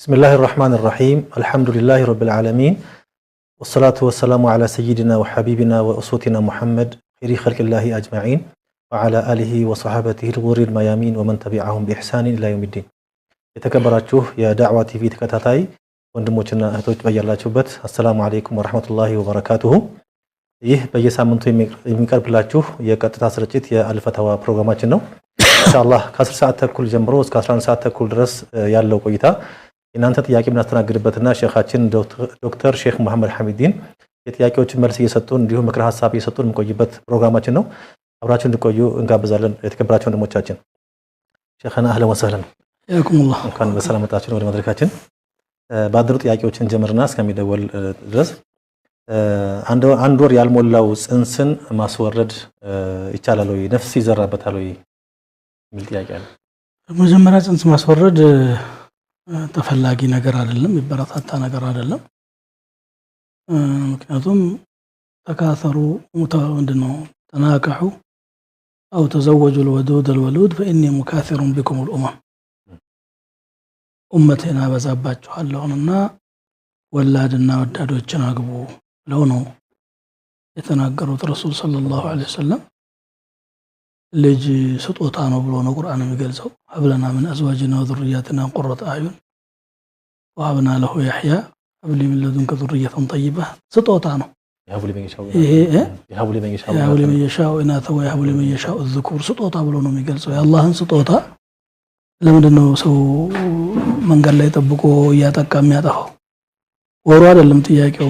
بسم الله الرحمن الرحيم الحمد لله رب العالمين والصلاة والسلام على سيدنا وحبيبنا وأسوتنا محمد خير خلق الله أجمعين وعلى آله وصحابته الغر الميامين ومن تبعهم بإحسان إلى يوم الدين يتكبراتشوه يا دعوة تي في تكتاتاي وندموچنا እህቶች በያላችሁበት السلام عليكم ورحمة الله وبركاته ይህ በየሳምንቱ የሚቀርብላችሁ የቀጥታ ስርጭት የአልፈተዋ ፕሮግራማችን ነው ኢንሻአላህ ከ10 ሰዓት ተኩል ጀምሮ እስከ 11 ሰዓት ተኩል ድረስ ያለው ቆይታ እናንተ ጥያቄ ምናስተናግድበትና ሼኻችን ዶክተር ሼክ መሐመድ ሐሚዲን የጥያቄዎችን መልስ እየሰጡን እንዲሁም ምክር ሐሳብ እየሰጡን የምቆይበት ፕሮግራማችን ነው አብራችሁን እንድትቆዩ እንጋብዛለን የተከበራችሁ ወንድሞቻችን ሼኻና አህለን ወሰህለን ያኩሙላህ እንኳን በሰላም መጣችሁ ወደ መድረካችን ባድሩ ጥያቄዎችን ጀምርና እስከሚደወል ድረስ አንድ ወር ያልሞላው ጽንስን ማስወረድ ይቻላል ወይ ነፍስ ይዘራበታል ወይ የሚል ጥያቄ አለ መጀመሪያ ጽንስ ማስወረድ ተፈላጊ ነገር አይደለም ይበረታታ ነገር አይደለም ምክንያቱም ተካሰሩ ምንድነው ተናከሑ አው ተዘወጁ الودود فاني مكاثر بكم الامم ኡመቴና በዛባችኋለሁና ወላድና ወዳዶችን አግቡ ብለው ነው የተናገሩት ረሱል ሰለላሁ ዐለይሂ ወሰለም ልጅ ስጦታ ነው ብሎ ነው ቁርአን የሚገልጸው ሀብለና ምን አዝዋጅና ወذرياتنا قرة اعين وهبنا له يحيى ሀብሊ ምን ለዱንከ ذرية طيبة ስጦታ ነው يهب لمن يشاء إناثا ويهب لمن يشاء الذكور ስጦታ ብሎ ነው የሚገልጸው የአላህን ስጦታ ለምንድነው ሰው መንገድ ላይ ተጠብቆ ያጠቃ የሚያጠፋው ወሩ አይደለም ጥያቄው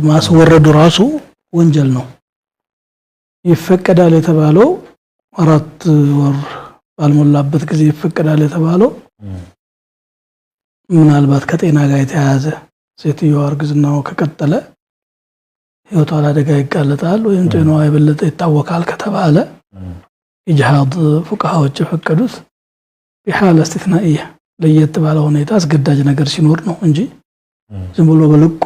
ማስወረዱ ራሱ ወንጀል ነው ይፈቀዳል የተባለው 4 ወር ባልሞላበት ጊዜ ይፈቀዳል የተባለው ምናልባት ከጤና ጋር የተያያዘ ሴትዮዋ እርግዝናው ከቀጠለ ህይወቷ ለአደጋ ይጋለጣል ወይም ጤናዋ የበለጠ ይታወካል ከተባለ ኢጅሃድ ፉቃሃዎች ፈቀዱት በሐለ استثنائيه ለየት ባለ ሁኔታ አስገዳጅ ነገር ሲኖር ነው እንጂ ዝም ብሎ በልቁ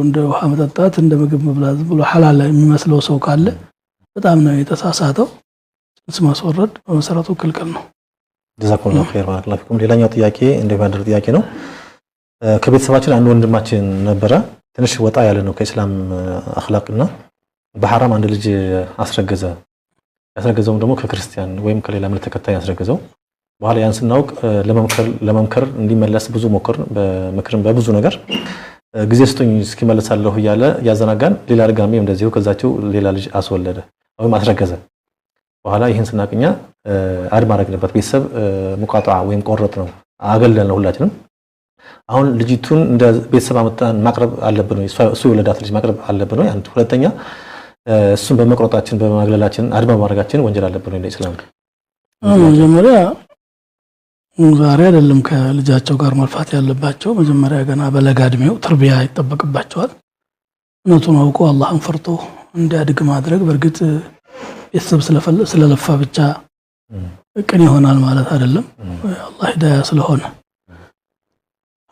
እንደ ውሃ መጠጣት እንደ ምግብ መብላት ብሎ ሐላል የሚመስለው ሰው ካለ በጣም ነው የተሳሳተው ጽንስ ማስወረድ በመሰረቱ ክልክል ነው ጀዛኩሙላሁ ኸይር ባረከላሁ ፊኩም ሌላኛው ጥያቄ እንደማድር ጥያቄ ነው ከቤተሰባችን አንድ ወንድማችን ነበረ ትንሽ ወጣ ያለ ነው ከእስላም አኽላቅና በሐራም አንድ ልጅ ያስረገዘው ደግሞ ከክርስቲያን ወይም ከሌላ እምነት ተከታይ ያስረገዘው በኋላ ያን ስናውቅ ለመምከር እንዲመለስ ብዙ ሞክር በመክርም በብዙ ነገር ጊዜ ስጡኝ እስኪመለሳለሁ ይያለ ያዘናጋን ሌላ ድጋሚ እንደዚሁ ከዛቸው ሌላ ልጅ አስወለደ ወይም አስረገዘ በኋላ ይሄን ስናቅኛ አድ ማድረግበት ቤተሰብ ሙቃጣ ወይም ቆረጥ ነው አገለል ነው ሁላችንም አሁን ልጅቱን እንደ ቤተሰብ አመጣን ማቅረብ አለብን ወይ እሱ የወለዳት ልጅ ማቅረብ አለብን ወይ አንድ ሁለተኛ እሱን በመቅረጣችን በማግለላችን አድ ማድረጋችን ወንጀል አለብን ወይ ለእስላም መጀመሪያ ዛሬ አይደለም ከልጃቸው ጋር መልፋት ያለባቸው መጀመሪያ ገና በለጋ እድሜው ተርቢያ ይጠበቅባቸዋል እነቱን አውቆ አላህን ፈርቶ እንዲያድግ ማድረግ በርግጥ ቤተሰብ ስለለፋ ብቻ ቅን ይሆናል ማለት አይደለም አላህ ሂዳያ ስለሆነ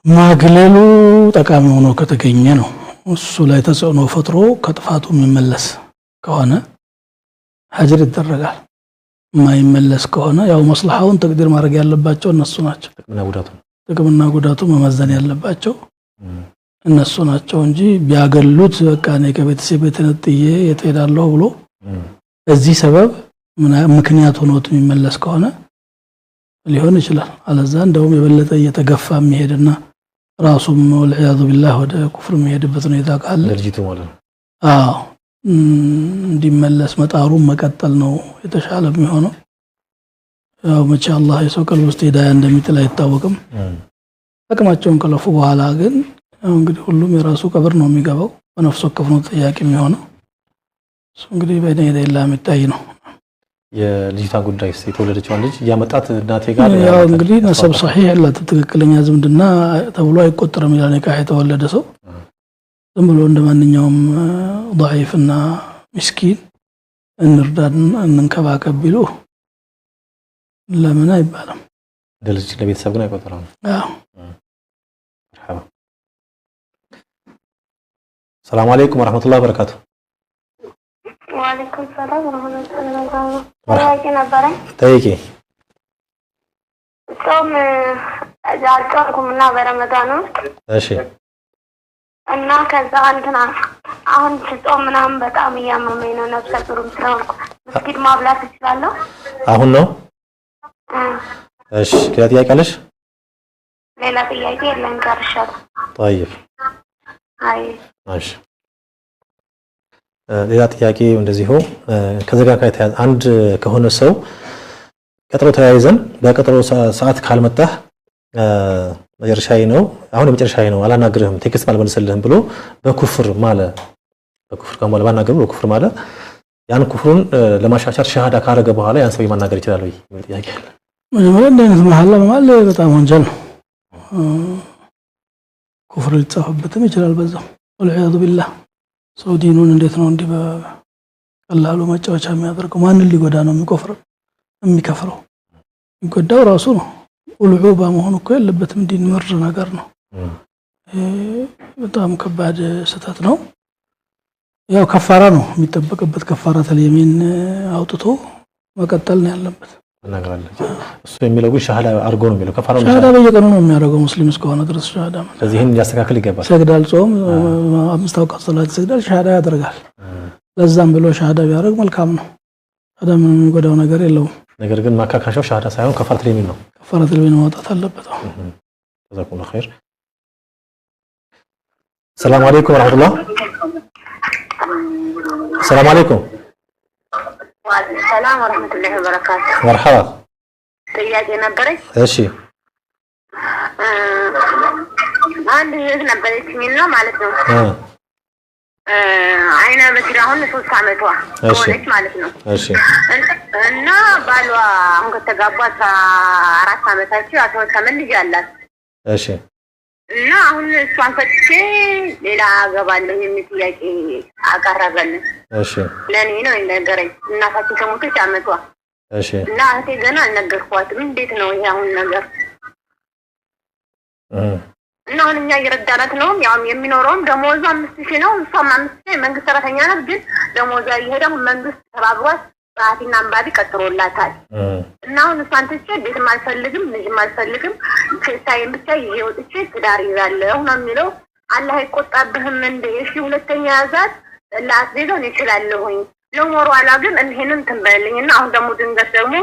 ማግለሉ ጠቃሚ ሆኖ ከተገኘ ነው እሱ ላይ ተጽዕኖ ፈጥሮ ከጥፋቱ የሚመለስ ከሆነ ሀጅር ይደረጋል ማይመለስ ከሆነ ያው መስለሐውን ተቅዲር ማድረግ ያለባቸው እነሱ ናቸው ጥቅምና ጉዳቱ መመዘን ያለባቸው እነሱ ናቸው እንጂ ቢያገሉት በቃ እኔ ከቤተሰብ ተነጥዬ የተሄዳለሁ ብሎ እዚህ ሰበብ ምክንያት ሆኖት የሚመለስ ከሆነ ሊሆን ይችላል አለዛ እንደውም የበለጠ እየተገፋ የሚሄድና ራሱም ወልዒያዙ ቢላህ ወደ ኩፍር የሚሄድበት ሁኔታ ካለ ለልጅቱ ማለት ነው አዎ እንዲመለስ መጣሩ መቀጠል ነው የተሻለ የሚሆነው ያው መቼ አላህ የሰው ቀልብ ውስጥ ሂዳያ እንደሚጥል አይታወቅም አቅማቸውን ከለፉ በኋላ ግን እንግዲህ ሁሉም የራሱ ቀብር ነው የሚገባው በነፍስ ወከፍ ነው ጥያቄ የሚሆነው እሱ እንግዲህ በእኔ ላይ የሚታይ ነው የልጅታ ጉዳይ የተወለደችው ልጅ ያመጣት እናቴ ጋር ያው እንግዲህ ነሰብ صحيح ለትክክለኛ ዝምድና ተብሎ አይቆጠርም ይላል ነካ የተወለደ ሰው ዝም ብሎ እንደማንኛውም ضعيفና ምስኪን እንርዳድና እንንከባከብ ቢሉ ለምን አይባልም ለልጅ ለቤተሰብ ግን አይቆጠርም አዎ مرحبا السلام عليكم ورحمه الله وبركاته وعليكم السلام ورحمة الله وبركاته. مرحبا. تايكي. ጾም አልጾምኩምና በረመዳን ውስጥ እሺ እና ከዛ እንትና አሁን ስጾም ምናምን በጣም እያመመኝ ነው። ነፍሰ ጡርም ስለሆንኩ መስጊድ ማብላት እችላለሁ? አሁን ነው? እሺ ሌላ ጥያቄ አለሽ? ሌላ ጥያቄ የለም ጨርሻለሁ። طيب አይ እሺ ሌላ ጥያቄ እንደዚሁ ከዚህ ጋር ከተያያዘ አንድ ከሆነ ሰው ቀጠሮ ተያይዘን በቀጠሮ ሰዓት ካልመጣህ መጨረሻዬ ነው አሁን የመጨረሻዬ ነው አላናግርህም ቴክስት አልመልስልህም ብሎ በኩፍር ማለት በኩፍር ከመለ ባናገሩ በኩፍር ማለት ያን ኩፍሩን ለማሻሻል ሸሃዳ ካረገ በኋላ ያን ሰው ማናገር ይችላል ወይ የሚል ጥያቄ አለ። መጀመሪያ እንደዚህ መሐላ ማለት በጣም ወንጀል ነው። ኩፍር ሊጻፍበትም ይችላል በዛው ወልዒያዙ ቢላህ። ሰው ዲኑን እንዴት ነው እንዲህ በቀላሉ መጫወቻ የሚያደርገው? ማንን ሊጎዳ ነው የሚከፍረው? የሚጎዳው ራሱ ነው። ኡልዑባ መሆኑ እኮ የለበትም። ዲን ምር ነገር ነው። በጣም ከባድ ስህተት ነው። ያው ከፋራ ነው የሚጠበቅበት። ከፋራተል የሚን አውጥቶ መቀጠል ነው ያለበት። እናገራለን እሱ የሚለው ግን ሸሃዳ አርጎ ነው የሚለው ከፋራው ሸሃዳ በየቀኑ ነው የሚያደርገው ሙስሊም እስከሆነ ድረስ ሸሃዳ ማለት ስለዚህ ይሄን ያስተካክል ይገባል። ሰግዳል፣ ጾም፣ አምስት አውቃት ሰላት ሰግዳል፣ ሸሃዳ ያደርጋል። ለዛም ብሎ ሸሃዳ ቢያደርግ መልካም ነው። ሸሃዳ ምንም የሚጎዳው ነገር የለውም። ነገር ግን ማካካሻው ሸሃዳ ሳይሆን ከፋራተል የሚን ነው። ከፋራተል የሚን ማውጣት አለበት። ጀዛኩሙላህ ኸይር። ሰላም አለይኩም ወራህመቱላህ። ሰላም አለይኩም ሰላም ወራህመቱላሂ ወበረካቱ። መርሐባ ጥያቄ ነበረኝ። እሺ አንድ እህት ነበረችኝና ማለት ነው አይነ በሲራ አሁን 3 አመቷ ሆነች ማለት ነው። እሺ እና ባሏ አሁን ከተጋቡ 14 አመታቸው 12 አመት ልጅ አላት። እሺ እና አሁን እሷን ፈትቼ ሌላ አገባለሁ የሚል ጥያቄ አቀረበልን። እሺ ለኔ ነው የነገረኝ። እናታችን ከሞተች አመቷ። እሺ እና እህቴ ገና አልነገርኳትም። እንዴት ነው ይሄ አሁን ነገር? እና አሁን እኛ እየረዳናት ነው። ያው የሚኖረውም ደሞዟ 5000 ነው። እሷም 5000 መንግስት ሰራተኛ ናት። ግን ደሞዟ እየሄደ መንግስት ተባብሯት ጸሐፊና አንባቢ ቀጥሮላታል። እና አሁን እሷን ትቼ ቤትም አልፈልግም ልጅም አልፈልግም ሴታዬን ብቻ ይዤ ወጥቼ ትዳር ይዛለሁ ነው የሚለው። አላህ አይቆጣብህም እንደ? እሺ ሁለተኛ ያዛት ላስቤዛውን ይችላለሁኝ ለሞሩ አላ ግን እንሄንን ትንበልኝና አሁን ደግሞ ድንገት ደግሞ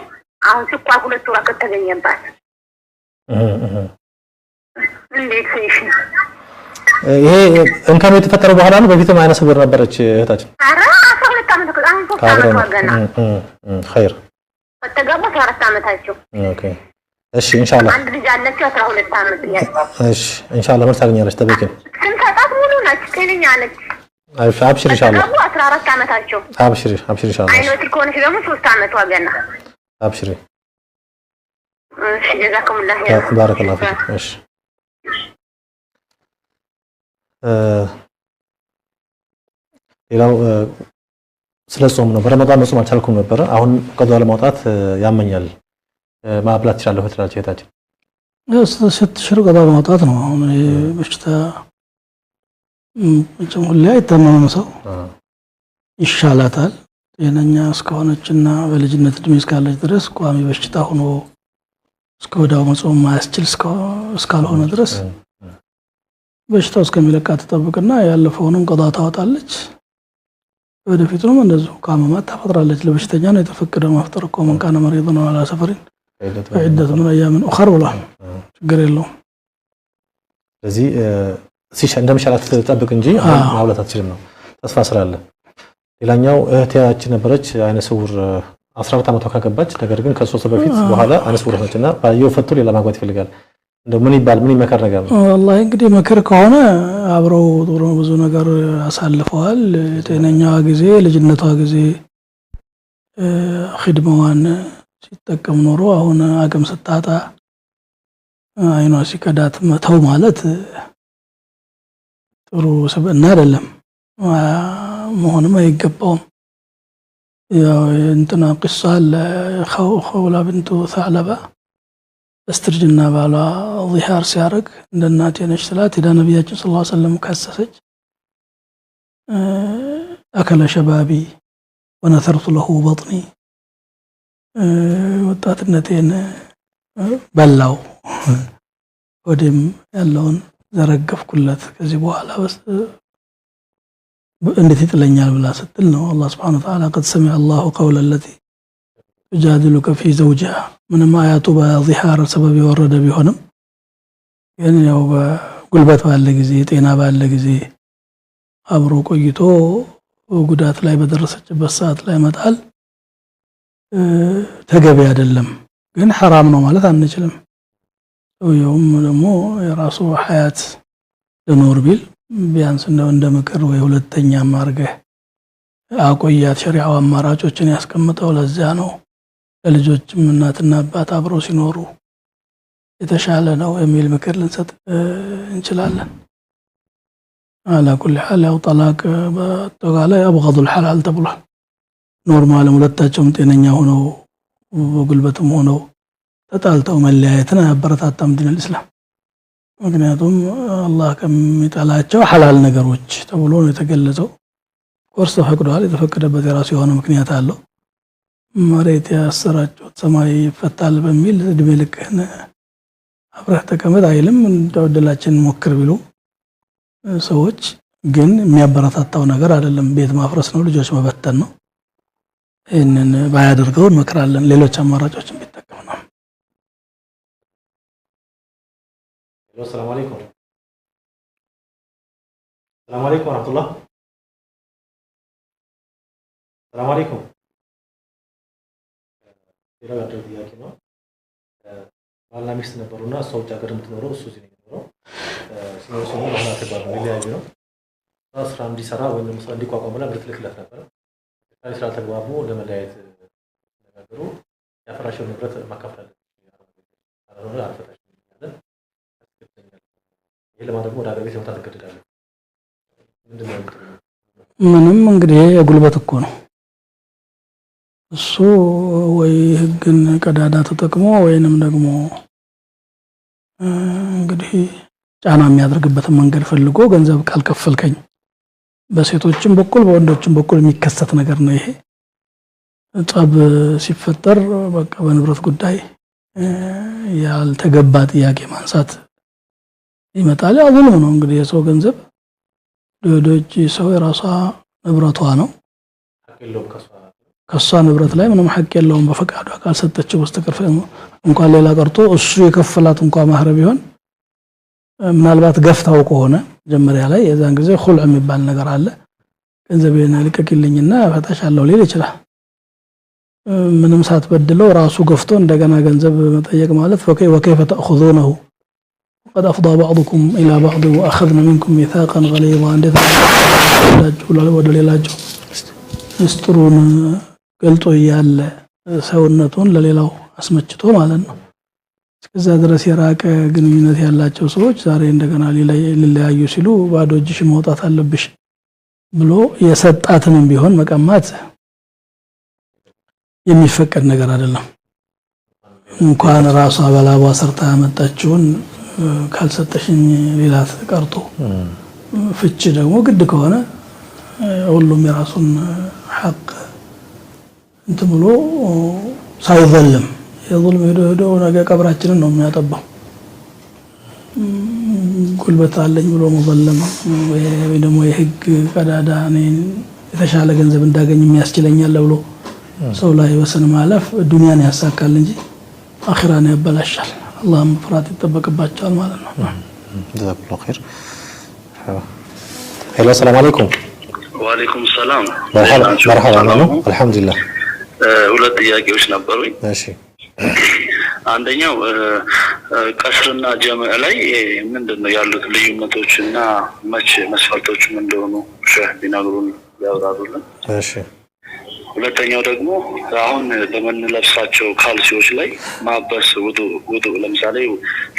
አሁን ስኳር 2 ወር ከተገኘባት እንዴት እሺ? ይሄ እንከኑ የተፈጠረው በኋላ ነው። በፊትም አይነ ስውር ነበረች እህታችን። አረ 12 አመት ከዛ አሁን 3 አመት ገና ኸይር ከተጋቡ 14 አመታቸው። ኦኬ እሺ ኢንሻአላህ አንድ ልጅ አለች 12 አመት ያለ። እሺ ኢንሻአላህ መልስ ታገኛለች። ተበቂም ስንሰጣት ሙሉ ነች ጤነኛ ነች። አብሽር ኢንሻአላህ። ከተጋቡ 14 አመታቸው። አብሽር ኢንሻአላህ። አይኖት ከሆነች ደግሞ 3 አመቷ ገና። አብሽሪ እሺ ጀዛኩሙላህ ኸይር ባረከላሁ ፊክ። እሺ ሌላው ስለ ጾም ነው። በረመዳን መጾም አልቻልኩም ነበር። አሁን ቀዷ ለማውጣት ያመኛል ማብላት ይችላል ትላለች እህታችን። ስትሽር ቀዷ ማውጣት ነው። አሁን በሽታ ጾም ላይ አይታመምም ሰው ይሻላታል። ጤነኛ እስከሆነችና በልጅነት እድሜ እስካለች ድረስ ቋሚ በሽታ ሆኖ እስከ ወዲያው መጾም ማያስችል እስካልሆነ ድረስ በሽታው እስከሚለቃት ተጠብቅና ያለፈውንም ቀዷ ታወጣለች። ወደፊቱም እንደዚሁ ካመማት ታፈጥራለች። ለበሽተኛ ነው የተፈቀደው ማፍጠር እኮ መን ካነ መሪضን አላ ሰፈሪን ፈዒደቱ ሚን አያሚን ኡኸር ብሏል። ችግር የለውም። ስለዚህ እንደሚሻላት ትጠብቅ እንጂ ማብላት አትችልም ነው ተስፋ ስላለ። ሌላኛው እህታችን ነበረች አይነ ስውር 14 አመቷ ካገባች፣ ነገር ግን ከ3 በፊት በኋላ አይነ ስውር ሆነችና ባየው ፈቶ ሌላ ማግባት ይፈልጋል። እንደው ምን ይባል ምን ይመከር ነገር ነው? والله እንግዲህ ምክር ከሆነ አብረው ጥሩ ብዙ ነገር አሳልፈዋል። ጤነኛዋ ጊዜ ልጅነቷ ጊዜ ኺድማዋን ሲጠቀም ኖሮ አሁን አቅም ስታጣ አይኗ ሲከዳት መተው ማለት ጥሩ ስብዕና አይደለም፣ መሆንም አይገባውም። ያው እንትና ቂሳ ለኸውላ ብንቱ ሰዕለባ استرجنا بالا ظهار سيارك عندنا تينش ثلاث إلى نبينا صلى الله عليه وسلم كسسج أكل شبابي ونثرت له بطني وطات النتين بلاو ወደም ያለውን ዘረገፍኩለት ከዚህ በኋላ በስ እንዴት ይጥለኛል ብላ ስትል ነው አላህ Subhanahu Wa Ta'ala قد سمع الله قول التي تجادلك في زوجها ምንም አያቱ በዚሃር ሰበብ የወረደ ቢሆንም ግን ያው በጉልበት ባለ ጊዜ ጤና ባለ ጊዜ አብሮ ቆይቶ ጉዳት ላይ በደረሰችበት ሰዓት ላይ መጣል ተገቢ አይደለም ግን حرام ነው ማለት አንችልም ሰውየውም ደግሞ የራሱ ሐያት ለኖር ቢል ቢያንስ እንደ ምክር ወይ ሁለተኛ ማርገህ አቆያት ሸሪዓው አማራጮችን ያስቀምጠው ለዛ ነው ለልጆችም እናትና አባት አብረው ሲኖሩ የተሻለ ነው የሚል ምክር ልንሰጥ እንችላለን على كل حال ያው طلاق በአጠቃላይ አብغض الحلال ተብሏል ኖርማል ሁለታቸውም ጤነኛ ሆነው በጉልበትም ሆነው ተጣልተው መለያየትን አበረታታም ዲን الاسلام ምክንያቱም አላህ ከሚጠላቸው ሐላል ነገሮች ተብሎ ነው የተገለጸው ኮርስ ተፈቅዷል የተፈቀደበት የራሱ የሆነ ምክንያት አለው መሬት ያሰራጨው ሰማይ ይፈታል በሚል እድሜ ልክህን አብረህ ተቀመጥ አይልም እንደወደላችን ሞክር ቢሉ ሰዎች ግን የሚያበረታታው ነገር አይደለም ቤት ማፍረስ ነው ልጆች መበተን ነው ይሄንን ባያደርገው እንመክራለን ሌሎች አማራጮችን ቢጠቀም ነው السلام عليكم السلام عليكم ورحمة الله السلام عليكم ሌላ ያለው ጥያቄ ነው ባልና ሚስት ነበሩና እሷ ውጭ ሀገር የምትኖረው እሱ እዚህ ነው የሚኖረው ሲኖር ማና ተባለ ሊያዩ ነው ስራ እንዲሰራ ወይም ስራ እንዲቋቋም ብላ ብር ትልክለት ነበር ስራ ተግባቡ ለመለያየት ነገሩ ያፈራሸው ንብረት ማካፈል አለበት አልፈታሽ ይላል ይሄ ለማድረግ ወደ አገር ቤት መውጣት ተገደዳለሁ ምንም እንግዲህ የጉልበት እኮ ነው እሱ ወይ ህግን ቀዳዳ ተጠቅሞ ወይንም ደግሞ እንግዲህ ጫና የሚያደርግበት መንገድ ፈልጎ ገንዘብ ካልከፈልከኝ በሴቶችም በኩል በወንዶችም በኩል የሚከሰት ነገር ነው ይሄ ጸብ ሲፈጠር በቃ በንብረት ጉዳይ ያልተገባ ጥያቄ ማንሳት ይመጣል አሁንም ነው እንግዲህ የሰው ገንዘብ ዶዶጂ ሰው የራሷ ንብረቷ ነው ከሷ ንብረት ላይ ምንም ሐቅ የለውም በፈቃዱ አካል ሰጠችው በስተቀር እንኳን ሌላ ቀርቶ እሱ የከፈላት እንኳን ማህረ ቢሆን ምናልባት ገፍታው ከሆነ ጀመሪያ ላይ የዛን ጊዜ ኹልዕ የሚባል ነገር አለ ገንዘቤን ልቀቅልኝና ፈታሻለሁ ሊል ይችላል ምንም ሳትበድለው ራሱ ገፍቶ እንደገና ገንዘብ መጠየቅ ማለት ወከይፈ ተأخذونه وقد أفضى بعضكم إلى بعض وأخذنا منكم ميثاقا غليظا عند ودليلاجو ሚስጥሩን ገልጦ ያለ ሰውነቱን ለሌላው አስመጭቶ ማለት ነው እስከዛ ድረስ የራቀ ግንኙነት ያላቸው ሰዎች ዛሬ እንደገና ሊለያዩ ሲሉ ባዶ እጅሽ መውጣት አለብሽ ብሎ የሰጣትንም ቢሆን መቀማት የሚፈቀድ ነገር አይደለም እንኳን ራሷ በላቧ ሰርታ ያመጣችውን ካልሰጠሽኝ ሌላ ተቀርጦ ፍቺ ደግሞ ግድ ከሆነ ሁሉም የራሱን ሐቅ እንትብሎ ሳይዘልም የظلم ሄዶ ነገ ቀብራችንን ነው የሚያጠባው ጉልበት አለኝ ብሎ መዘለም ወይ ደግሞ የህግ ቀዳዳ ነኝ የተሻለ ገንዘብ እንዳገኝ የሚያስችለኛል ብሎ ሰው ላይ ወሰን ማለፍ ዱንያን ያሳካል እንጂ አኺራን ያበላሻል አላህም ፍራት ይተበቀባቸዋል ማለት ነው ጀዛኩላሁ ኸይር ሄሎ ሰላም አለይኩም ወአለይኩም ሰላም መርሐባ አልহামዱሊላህ ሁለት ጥያቄዎች ነበሩኝ እሺ አንደኛው ቀስርና ጀማዓ ላይ ምንድነው ያሉት ልዩነቶችና መቼ መስፈርቶች እንደሆኑ ሸህ ቢነግሩን ያወራሩልን እሺ ሁለተኛው ደግሞ አሁን በመንለብሳቸው ካልሲዎች ላይ ማበስ ውዱ ለምሳሌ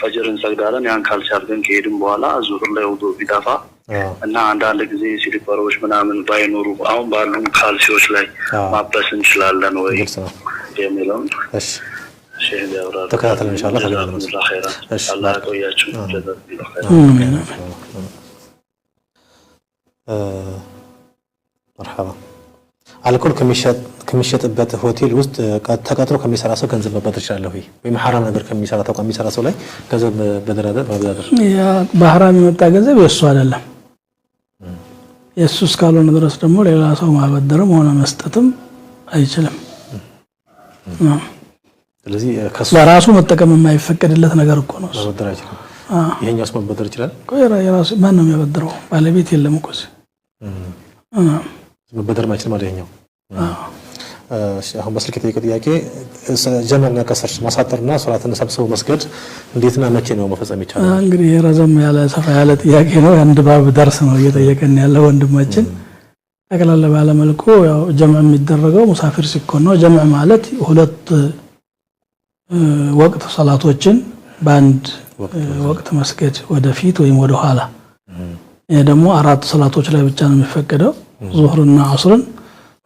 ፈጅርን ሰግዳለን ያን ካልሲ አድርገን ከሄድን በኋላ ዙር ላይ ውዱ ቢዳፋ እና አንዳንድ ጊዜ ሲሊፐሮች ምናምን ባይኖሩ አሁን ባሉ ካልሲዎች ላይ ማበስ እንችላለን ወይ የሚለው እሺ ሼህ ያወራሩ ተከታተል ኢንሻአላህ እሺ አላህ ያቆያችሁ ጀዛኩላህ مرحبا على كل ከሚሸጥበት ሆቴል ውስጥ ተቀጥሮ ከሚሰራ ሰው ገንዘብ መበደር ይችላል ወይ ሐራም ነገር ከሚሰራ ተቋም የሚሰራ ሰው ላይ ገንዘብ መበደር ያ በሐራም የመጣ ገንዘብ የሱ አይደለም የሱ እስካልሆነ ድረስ ደግሞ ሌላ ሰው ማበደርም ሆነ መስጠትም አይችልም ስለዚህ ለራሱ መጠቀም የማይፈቀድለት ነገር እኮ ነው መበደር አይችልም ይሄኛውስ መበደር ይችላል የራሱ ማን ነው የሚያበድረው ባለቤት የለም እኮ መበደር ማይችል ማለት ይሄኛው አሁን በስልክ የጠየቀው ጥያቄ ጀመዕና ከስር ማሳጠርና ሶላትን ሰብስቦ መስገድ እንዴትና መቼ ነው መፈጸም ይቻላል? እንግዲህ ረዘም ያለ ሰፋ ያለ ጥያቄ ነው አንድ ባብ ደርስ ነው እየጠየቀን ያለው ወንድማችን ተከላለ ባለ መልኩ ያው ጀመዕ የሚደረገው ሙሳፊር ሲኮን ነው ጀመዕ ማለት ሁለት ወቅት ሶላቶችን በአንድ ወቅት መስገድ ወደፊት ወይም ወደ ኋላ ይሄ ደግሞ አራት ሶላቶች ላይ ብቻ ነው የሚፈቀደው ዙህርና ዐስርን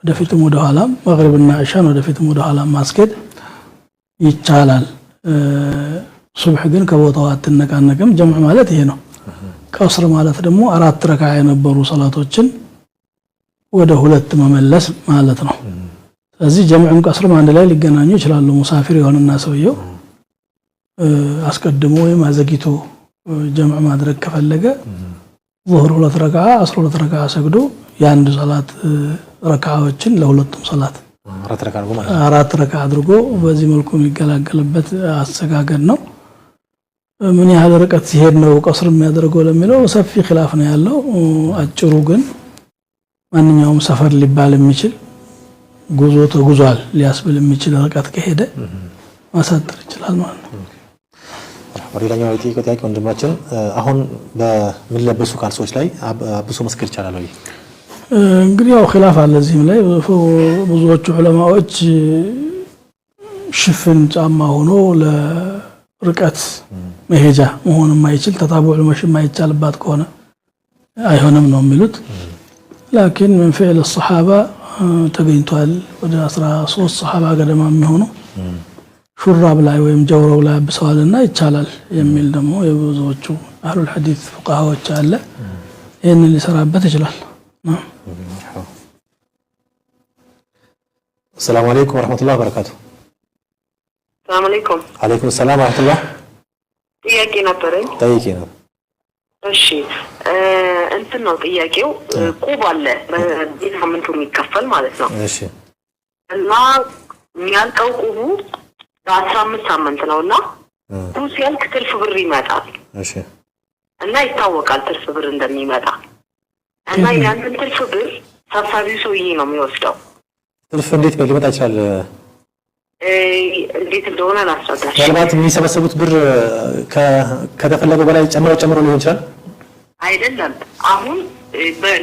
ወደፊትም ወደ ኋላም መግሪብና ኢሻን ወደፊትም ወደ ኋላም ማስገድ ይቻላል ሱብህ ግን ከቦታው አትነቃነቅም ጀምዕ ማለት ይሄ ነው ቀስር ማለት ደግሞ አራት ረካዓ የነበሩ ሶላቶችን ወደ ሁለት መመለስ ማለት ነው ስለዚህ ጀምዕም ቀስርም አንድ ላይ ሊገናኙ ይችላሉ ሙሳፊር የሆነና ሰውየው አስቀድሞ ወይም አዘግይቶ ጀምዕ ማድረግ ከፈለገ ዙህር ሁለት ረካዓ ዐስር ሁለት ረካዓ ሰግዶ የአንድ ሶላት ረካዓዎችን ለሁለቱም ሶላት አራት ረካዓ አድርጎ በዚህ መልኩ የሚገላገልበት አሰጋገድ ነው ምን ያህል ርቀት ሲሄድ ነው ቀስር የሚያደርገው ለሚለው ሰፊ ኺላፍ ነው ያለው አጭሩ ግን ማንኛውም ሰፈር ሊባል የሚችል ጉዞ ተጉዟል ሊያስብል የሚችል ርቀት ከሄደ ማሳጠር ይችላል ማለት ነው ወዲላኛው ጥያቄ ወንድማችን አሁን በሚለበሱ ካልሶች ላይ አብሶ መስገድ ይቻላል ወይ እንግዲህ ያው ኺላፍ አለ እዚህም ላይ ብዙዎቹ ዑለማዎች ሽፍን ጫማ ሆኖ ለርቀት መሄጃ መሆን የማይችል ተታቡዕ መሽ የማይቻልባት ከሆነ አይሆንም ነው የሚሉት لكن من فعل الصحابه ተገኝቷል ወደ 13 ሱሐባ ገደማ የሚሆኑ ሹራብ ላይ ወይም ጀውራው ላይ አብሰዋልና ይቻላል የሚል ደግሞ የብዙዎቹ አህሉል ሐዲስ ፉቃሃዎች አለ ይሄንን ሊሰራበት ይችላል السلام عليكم ورحمة الله وبركاته. السلام عليكم. عليكم السلام ورحمة الله. ጥያቄ ነበረኝ። ጠይቂኝ ነው። እሺ እንትን ነው ጥያቄው ቁብ አለ በሳምንቱ የሚከፈል ማለት ነው። እሺ እና የሚያልቀው ቁቡ በ15 ሳምንት ነውና ሲያልቅ ትርፍ ብር ይመጣል። እሺ እና ይታወቃል ትርፍ ብር እንደሚመጣ እና ያንተን ትርፍ ብር ሰብሳቢው ሰውዬ ነው የሚወስደው ትርፍ እንዴት ሊመጣ ይችላል እንዴት እንደሆነ ላስረዳሽ ምናልባት የሚሰበሰቡት ብር ከተፈለገው በላይ ጨምሮ ሊሆን ይችላል አይደለም አሁን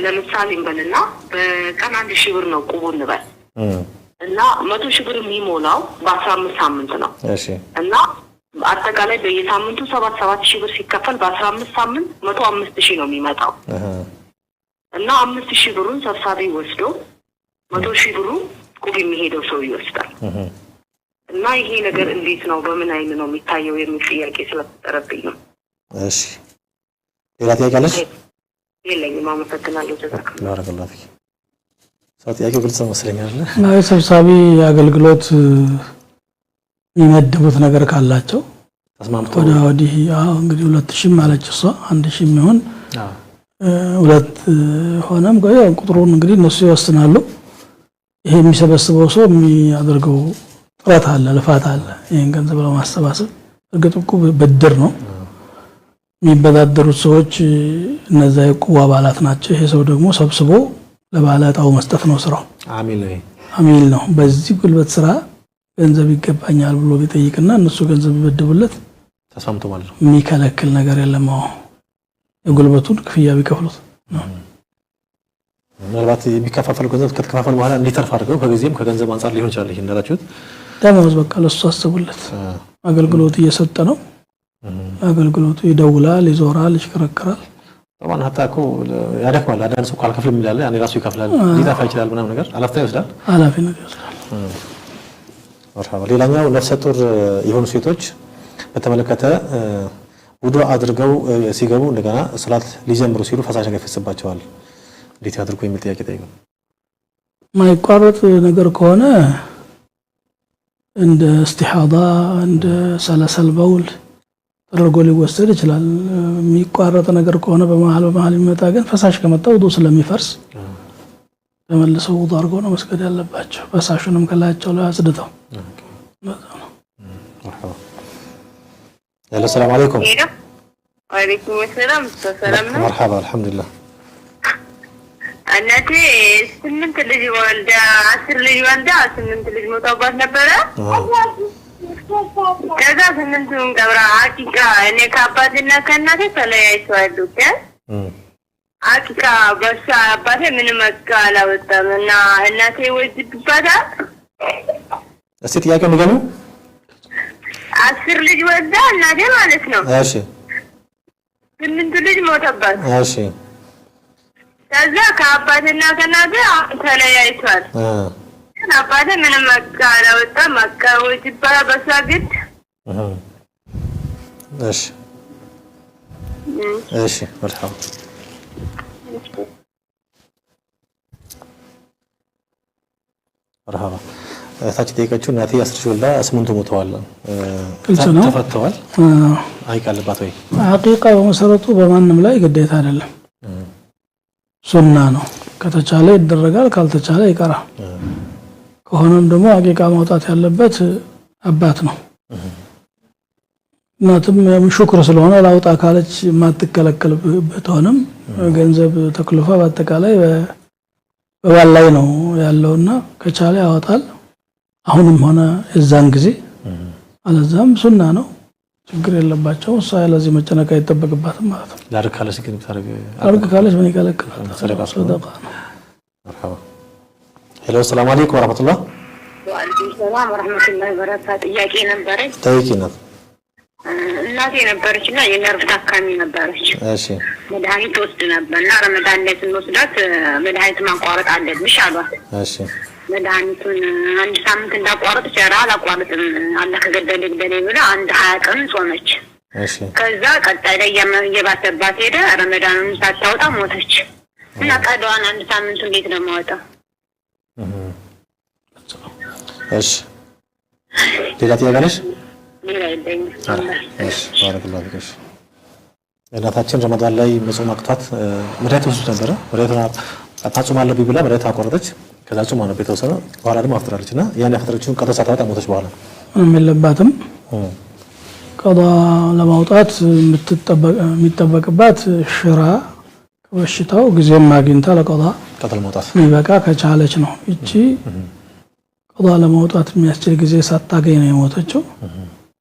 ለምሳሌ እንበልና በቀን 1000 ብር ነው ቁቡ እንበል እና 100,000 ብር የሚሞላው በ15 ሳምንት ነው እሺ እና አጠቃላይ በየሳምንቱ 7,000 ብር ሲከፈል በ15 ሳምንት 105,000 ነው የሚመጣው እና 5,000 ብሩን ሰብሳቢ ወስዶ 100,000 ብሩ ቁብ የሚሄደው ሰው ይወስዳል እና ይሄ ነገር እንዴት ነው በምን አይነት ነው የሚታየው የሚል ጥያቄ ስለተጠረብኝ ነው እሺ ሌላ ጥያቄ አለሽ የለኝም አመሰግናለሁ ባረከላሁ ፊክ ጥያቄው ግልጽ መስለኛል እና ሰብሳቢ አገልግሎት የሚመድቡት ነገር ካላቸው ተስማምቶ ወዲህ እንግዲህ 2,000 ማለች እሷ 1,000 የሚሆን ሁለት ሆነም ቁጥሩን እንግዲህ እነሱ ይወስናሉ ይሄ የሚሰበስበው ሰው የሚያደርገው ጥረት አለ ልፋት አለ ይሄን ገንዘብ ለማሰባሰብ እርግጥ እኮ በድር ነው የሚበዳደሩት ሰዎች እነዛ የቁቡ አባላት ናቸው ይሄ ሰው ደግሞ ሰብስቦ ለባለዕጣው መስጠት ነው ስራው አሚል ነው በዚህ ጉልበት ስራ ገንዘብ ይገባኛል ብሎ ቢጠይቅና እነሱ ገንዘብ ይበድቡለት ተስማምቶ ማለት ነው የሚከለክል ነገር የለም የጉልበቱን ክፍያ ቢከፍሉት ምናልባት የሚከፋፈል ገንዘብ ከተከፋፈል በኋላ እንዲተርፍ አድርገው ከጊዜም ከገንዘብ አንፃር ሊሆን ይችላል እንዳላችሁት ደሞዝ በቃ ለሱ አስቡለት አገልግሎት እየሰጠ ነው አገልግሎቱ ይደውላል ይዞራል ይሽከረከራል طبعا حتى እኮ ያደክማል አንዳንድ ሰው ካልከፍልም ይላል ያኔ ራሱ ይከፍላል ሊጣፋ ይችላል ምናምን ነገር አላፍታ ይወስዳል ኃላፊነት ይወስዳል መርሐባ ሌላኛው ነፍሰ ጡር የሆኑ ሴቶች በተመለከተ ውዱእ አድርገው ሲገቡ እንደገና ሶላት ሊጀምሩ ሲሉ ፈሳሽ ነገር ይፈስባቸዋል እንዴት ያድርጉ የሚል ጥያቄ ጠይቀው ማይቋረጥ ነገር ከሆነ እንደ እስቲሃዳ እንደ ሰለሰል በውል ተደርጎ ሊወሰድ ይችላል። የሚቋረጥ ነገር ከሆነ በመሃል የሚመጣ ግን ፈሳሽ ከመጣ ውዱእ ስለሚፈርስ ተመልሰው ውዱእ አድርገው ነው መስገድ ያለባቸው። ፈሳሹንም ከላያቸው ላይ አጽድተው። ያለ ሰላም አለይኩም። ወአለይኩም ሰላም። ሰላም ነው። መርሐባ አልሐምዱሊላህ። እናቴ 8 ልጅ ወልዳ 10 ልጅ ወልዳ 8 ልጅ ሞተባት ነበረ። ከዛ 8ቱን ቀብራ አቂቃ እኔ ከአባቴና ከእናቴ ተለያይተዋል። አቂቃ በሷ አባቴ ምንም አላወጣም እና እናቴ ወጅብባታል። እስቲ ጥያቄውን ንገሩ። 10 ልጅ ወልዳ እናቴ ማለት ነው። እሺ 8 ልጅ ሞተባት። እሺ ከዛ ከአባቴና ከእናቴ ተለያይተዋል። አባቴ ምንም አላወጣም። ወጅባ በሷ ግድ። እሺ እሺ መልካም። መርሐባ ታች ጠይቀችው እናቴ 10 ወልዳ 8 ሞተዋል። ተፈተዋል። አይቃልባት ወይ? አቂቃ በመሰረቱ በማንም ላይ ግዴታ አይደለም፣ ሱና ነው። ከተቻለ ይደረጋል፣ ካልተቻለ ይቀራል። ከሆነም ደግሞ አቂቃ ማውጣት ያለበት አባት ነው። እናትም ሽክር ስለሆነ ላውጣ ካለች ማትከለከል ብትሆንም ገንዘብ ተክልፋ በአጠቃላይ በባል ላይ ነው ያለውና ከቻለ ያወጣል። አሁንም ሆነ እዛን ጊዜ አለዛም ሱና ነው፣ ችግር የለባቸው። እሷ ለዚህ መጨነቅ አይጠበቅባትም ማለት ነው። ላርግ ካለች ግን ታረግ አርግ ካለች ምን ይከለክላል? ሰደቃ ነው። መርሐባ። ሄሎ ሰላም አለይኩም ወራህመቱላህ። ወአለይኩም ሰላም ወራህመቱላሂ ወበረካቱ። ጥያቄ ነበረኝ። ጠይቂና። እናቴ ነበረችና የነርቭ ታካሚ ነበረች። እሺ መድኃኒት ወስድ ነበርና ረመዳን ላይ ስንወስዳት መድኃኒት ማቋረጥ አለብሽ አሏት። እሺ መድኃኒቱን 1 ሳምንት እንዳቋረጥ ጀራ አላቋረጥም አላህ ከገደለ ግደለ ብላ 20 ቀን ጾመች። እሺ ከዛ ቀጣይ ላይ እየባሰባት ሄደ። ረመዳኑን ሳታወጣ ሞተች እና ቀዷን 1 ሳምንት እንዴት ነው የማወጣው? እሺ ሌላ ጥያቄ አለሽ? ሌላ የለኝም። እሺ ባረከላሁ ፊክ። እናታችን ረመዳን ላይ መጾም አቅቷት መድኃኒት ወስድ ነበረ። መድኃኒት ታጾም አለብኝ ብላ መድኃኒት አቋረጠች። ከዛ ጾም ነው የተወሰነ በኋላ ደግሞ አፍጥራለችና ያን ያፈጠረችውን ቀዶ ሳታወጣ ሞተች። በኋላ ምንም የለባትም። ቀዶ ለማውጣት የሚጠበቅባት ሽራ በሽታው ጊዜም አግኝታ ለቀዷ መውጣት የሚበቃ ከቻለች ነው። እቺ ቀዷ ለማውጣት የሚያስችል ጊዜ ሳታገኝ ነው የሞተችው።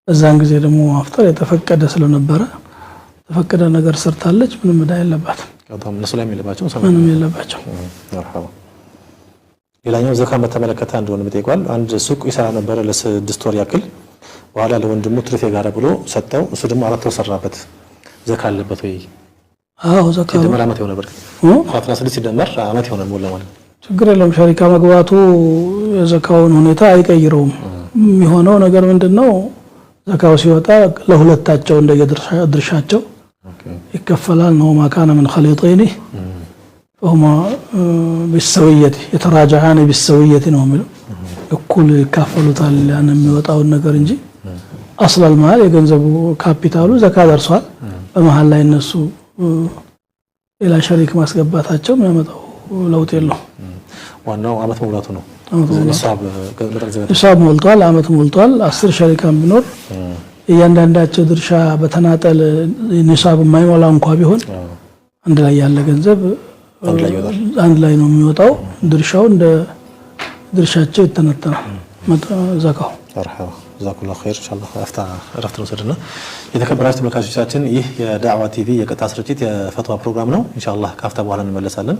በዛን ጊዜ ደግሞ ማፍጠር የተፈቀደ ስለነበረ የተፈቀደ ነገር ሰርታለች። ምንም ዕዳ የለባትም። ቀዷም እነሱ ላይ የለባቸው ምንም የለባቸው። መርሐባ። ሌላኛው ዘካን በተመለከተ አንድ ወንድም ጠይቋል። አንድ ሱቅ ይሰራ ነበረ ለ6 ወር ያክል። በኋላ ለወንድሙ ትርፍ የጋራ ብሎ ሰጠው። እሱ ደግሞ 4 ወር ሰራበት። ዘካ አለበት ወይ? አዎ ዘካ ሲደመር ዓመት ይሆናል። በርግጥ 16 ሲደመር ዓመት ይሆናል ሞላ ማለት ችግር የለውም። ሸሪካ መግባቱ የዘካውን ሁኔታ አይቀይረውም። የሚሆነው ነገር ምንድነው? ዘካው ሲወጣ ለሁለታቸው እንደየድርሻቸው ይከፈላል ነው። ማካነ ምን ኸሊጠይኒ فهما بالسوية يتراجعان بالسوية ነው የሚለው እኩል ይካፈሉታል ያን የሚወጣው ነገር እንጂ አስል المال የገንዘቡ ካፒታሉ ዘካ ደርሷል። በመሃል ላይ እነሱ ሌላ ሸሪክ ማስገባታቸው የሚያመጣው ለውጥ የለውም። ዋናው ዓመት መውላቱ ነው። ሂሳብ ሞልቷል፣ ዓመት ሞልቷል። 10 ሸሪካም ቢኖር እያንዳንዳቸው ድርሻ በተናጠል ሂሳብ የማይሞላ እንኳን ቢሆን አንድ ላይ ያለ ገንዘብ አንድ ላይ ነው የሚወጣው። ድርሻው እንደ ድርሻቸው ይተነተናል ዘካው። መርሐባ ጀዛኩላሁ ኸይር። ኢንሻአላህ አፍታ ወሰድና የተከበራችሁ ተመልካቾቻችን ይህ የዳዕዋ ቲቪ የቀጥታ ስርጭት የፈትዋ ፕሮግራም ነው። ኢንሻአላህ ካፍታ በኋላ እንመለሳለን።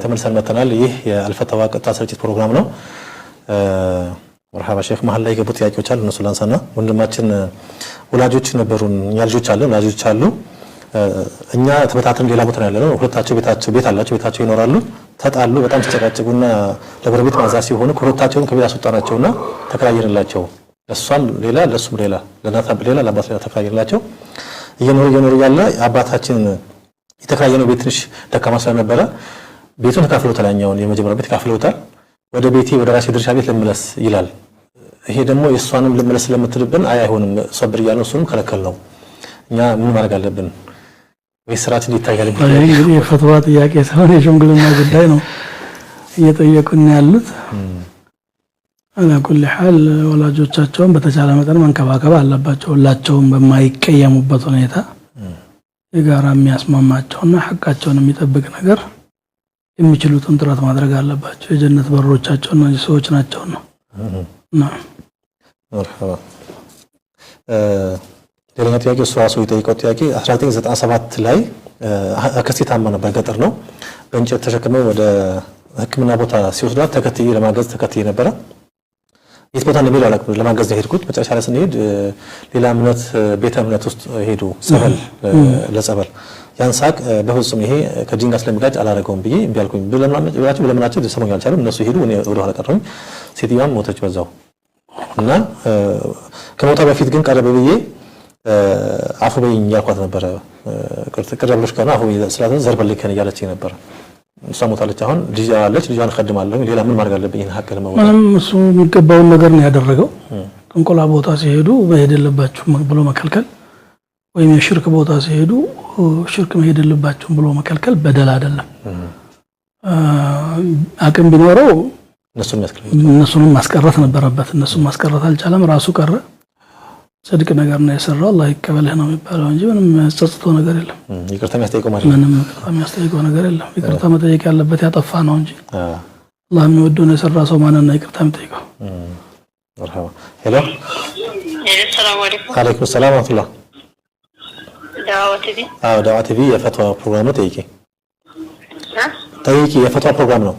ተመልሰን መጥተናል። ይህ የአልፈትዋ ቀጥታ ስርጭት ፕሮግራም ነው። መርሐባ ሼክ መሀል ላይ የገቡ ጥያቄዎች አሉ። እነሱ ላንሳና ወንድማችን ወላጆች ነበሩን፣ እኛ ልጆች አሉ። እኛ ተበታተን ሌላ ቦታ ያለ ነው። ሁለታቸው ቤት አላቸው፣ ቤታቸው ይኖራሉ። ተጣሉ፣ በጣም ሲጨቃጨቁና ለጎረቤት ማዛዝ ሲሆኑ ሁለታቸውን ከቤት አስወጣናቸውና ተከራየንላቸው። ለሷም ሌላ ለሱም ሌላ ለናታ ሌላ ለአባት ሌላ ተከራየንላቸው። እየኖሩ ያለ አባታችን የተከራየነው ቤት ትንሽ ደካማ ስለነበረ ቤቱን ተካፍሎታል ያኛውን የመጀመሪያ ቤት ተካፍሎታል ወደ ቤቴ ወደ ራሴ ድርሻ ቤት ልመለስ ይላል ይሄ ደግሞ የሷንም ልመለስ ስለምትልብን አይሆንም ሶብር ያለው እሱንም ከለከል ነው እኛ ምን ማድረግ አለብን ወይ ስራት እንዲታያል እንግዲህ የፈትዋ ጥያቄ ሳይሆን የሽምግልና ጉዳይ ነው እየጠየቁን ያሉት على كل حال ወላጆቻቸውን በተቻለ መጠን መንከባከብ አለባቸው ሁላቸውም በማይቀየሙበት ሁኔታ የጋራ የሚያስማማቸውና ሐቃቸውን የሚጠብቅ ነገር የሚችሉትን ጥረት ማድረግ አለባቸው የጀነት በሮቻቸው እነዚህ ሰዎች ናቸው ነው مرحبا ሌላኛ ጥያቄ ሷሱ የጠየቀው ጥያቄ 1997 ላይ አከስቲ ታመመ ነበር ገጠር ነው በእንጨት ተሸክመው ወደ ህክምና ቦታ ሲወስዷት ተከትዬ ለማገዝ ተከትዬ ነበር የት ቦታ ነው የሚለው አላውቅም ለማገዝ ሄድኩት መጨረሻ ላይ ስንሄድ ሌላ እምነት ቤተ እምነት ውስጥ ሄዱ ጸበል ለጸበል ያን ሳቅ በፍጹም ይሄ ከድንጋይ ስለሚጋጭ አላረገውም ብዬ ቢያልኩኝ ብለምናቸው ደሰሞኝ አልቻለም እነሱ ሄዱ እኔ ወደ ኋላ ቀረሁኝ ሴትዮዋም ሞተች በዛው እና ከሞታ በፊት ግን ቀረበ ብዬ አፉ በይኝ ያልኳት ነበር ቅርብሎሽ ከሆነ አፉ ስላዘን ዘርበልከን እያለች ነበር እሷ ሞታለች አሁን ልጅ አለች ልጇን ኸድማለሁ ሌላ ምን ማድረግ አለብኝ ሀቅ ለማወቅ ምንም እሱ የሚገባውን ነገር ነው ያደረገው ጥንቆላ ቦታ ሲሄዱ መሄድ የለባችሁ ብሎ መከልከል ወይም የሽርክ ቦታ ሲሄዱ ሽርክ መሄድ የለባችሁ ብሎ መከልከል በደል አይደለም አቅም ቢኖረው እነሱንም ማስቀረት ነበረበት እነሱም ማስቀረት አልቻለም ራሱ ቀረ صدق ነገር ነው የሰራው አላህ ይቀበልህ ነው የሚባለው እንጂ ምንም ጸጽቶ ነገር የለም ይቅርታ የሚያስጠይቀው ማለት ምንም የሚያስጠይቀው ነገር የለም ይቅርታ መጠየቅ ያለበት ያጠፋ ነው እንጂ አላህ የሚወደው ነው የሰራ ሰው ማንን ነው ይቅርታ የሚጠይቀው مرحبا ሄሎ ሰላም አለይኩም አለይኩም ሰላም ወራህመቱላህ ዳዋ ቲቪ የፈትዋ ፕሮግራም ነው ጠይቂ የፈትዋ ፕሮግራም ነው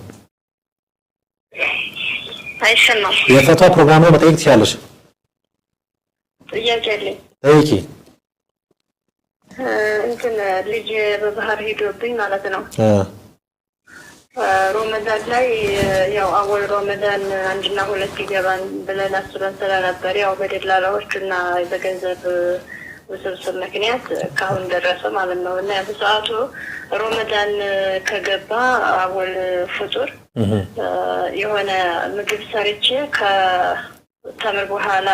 አይሰማም የፈትዋ ፕሮግራም ነው መጠየቅ ትችላለሽ ጥያቄ አለኝ ጠይቂ እንትን ልጅ በባህር ሄዶብኝ ማለት ነው ሮመዳን ላይ ያው አወል ሮመዳን አንድና ሁለት ይገባን ብለን አስበን ስለነበር ያው በደላላዎችና በገንዘብ ውስብስብ ምክንያት ካሁን ደረሰ ማለት ነው እና በሰዓቱ ሮመዳን ከገባ አወል ፍጡር የሆነ ምግብ ሰርቼ ከተምር በኋላ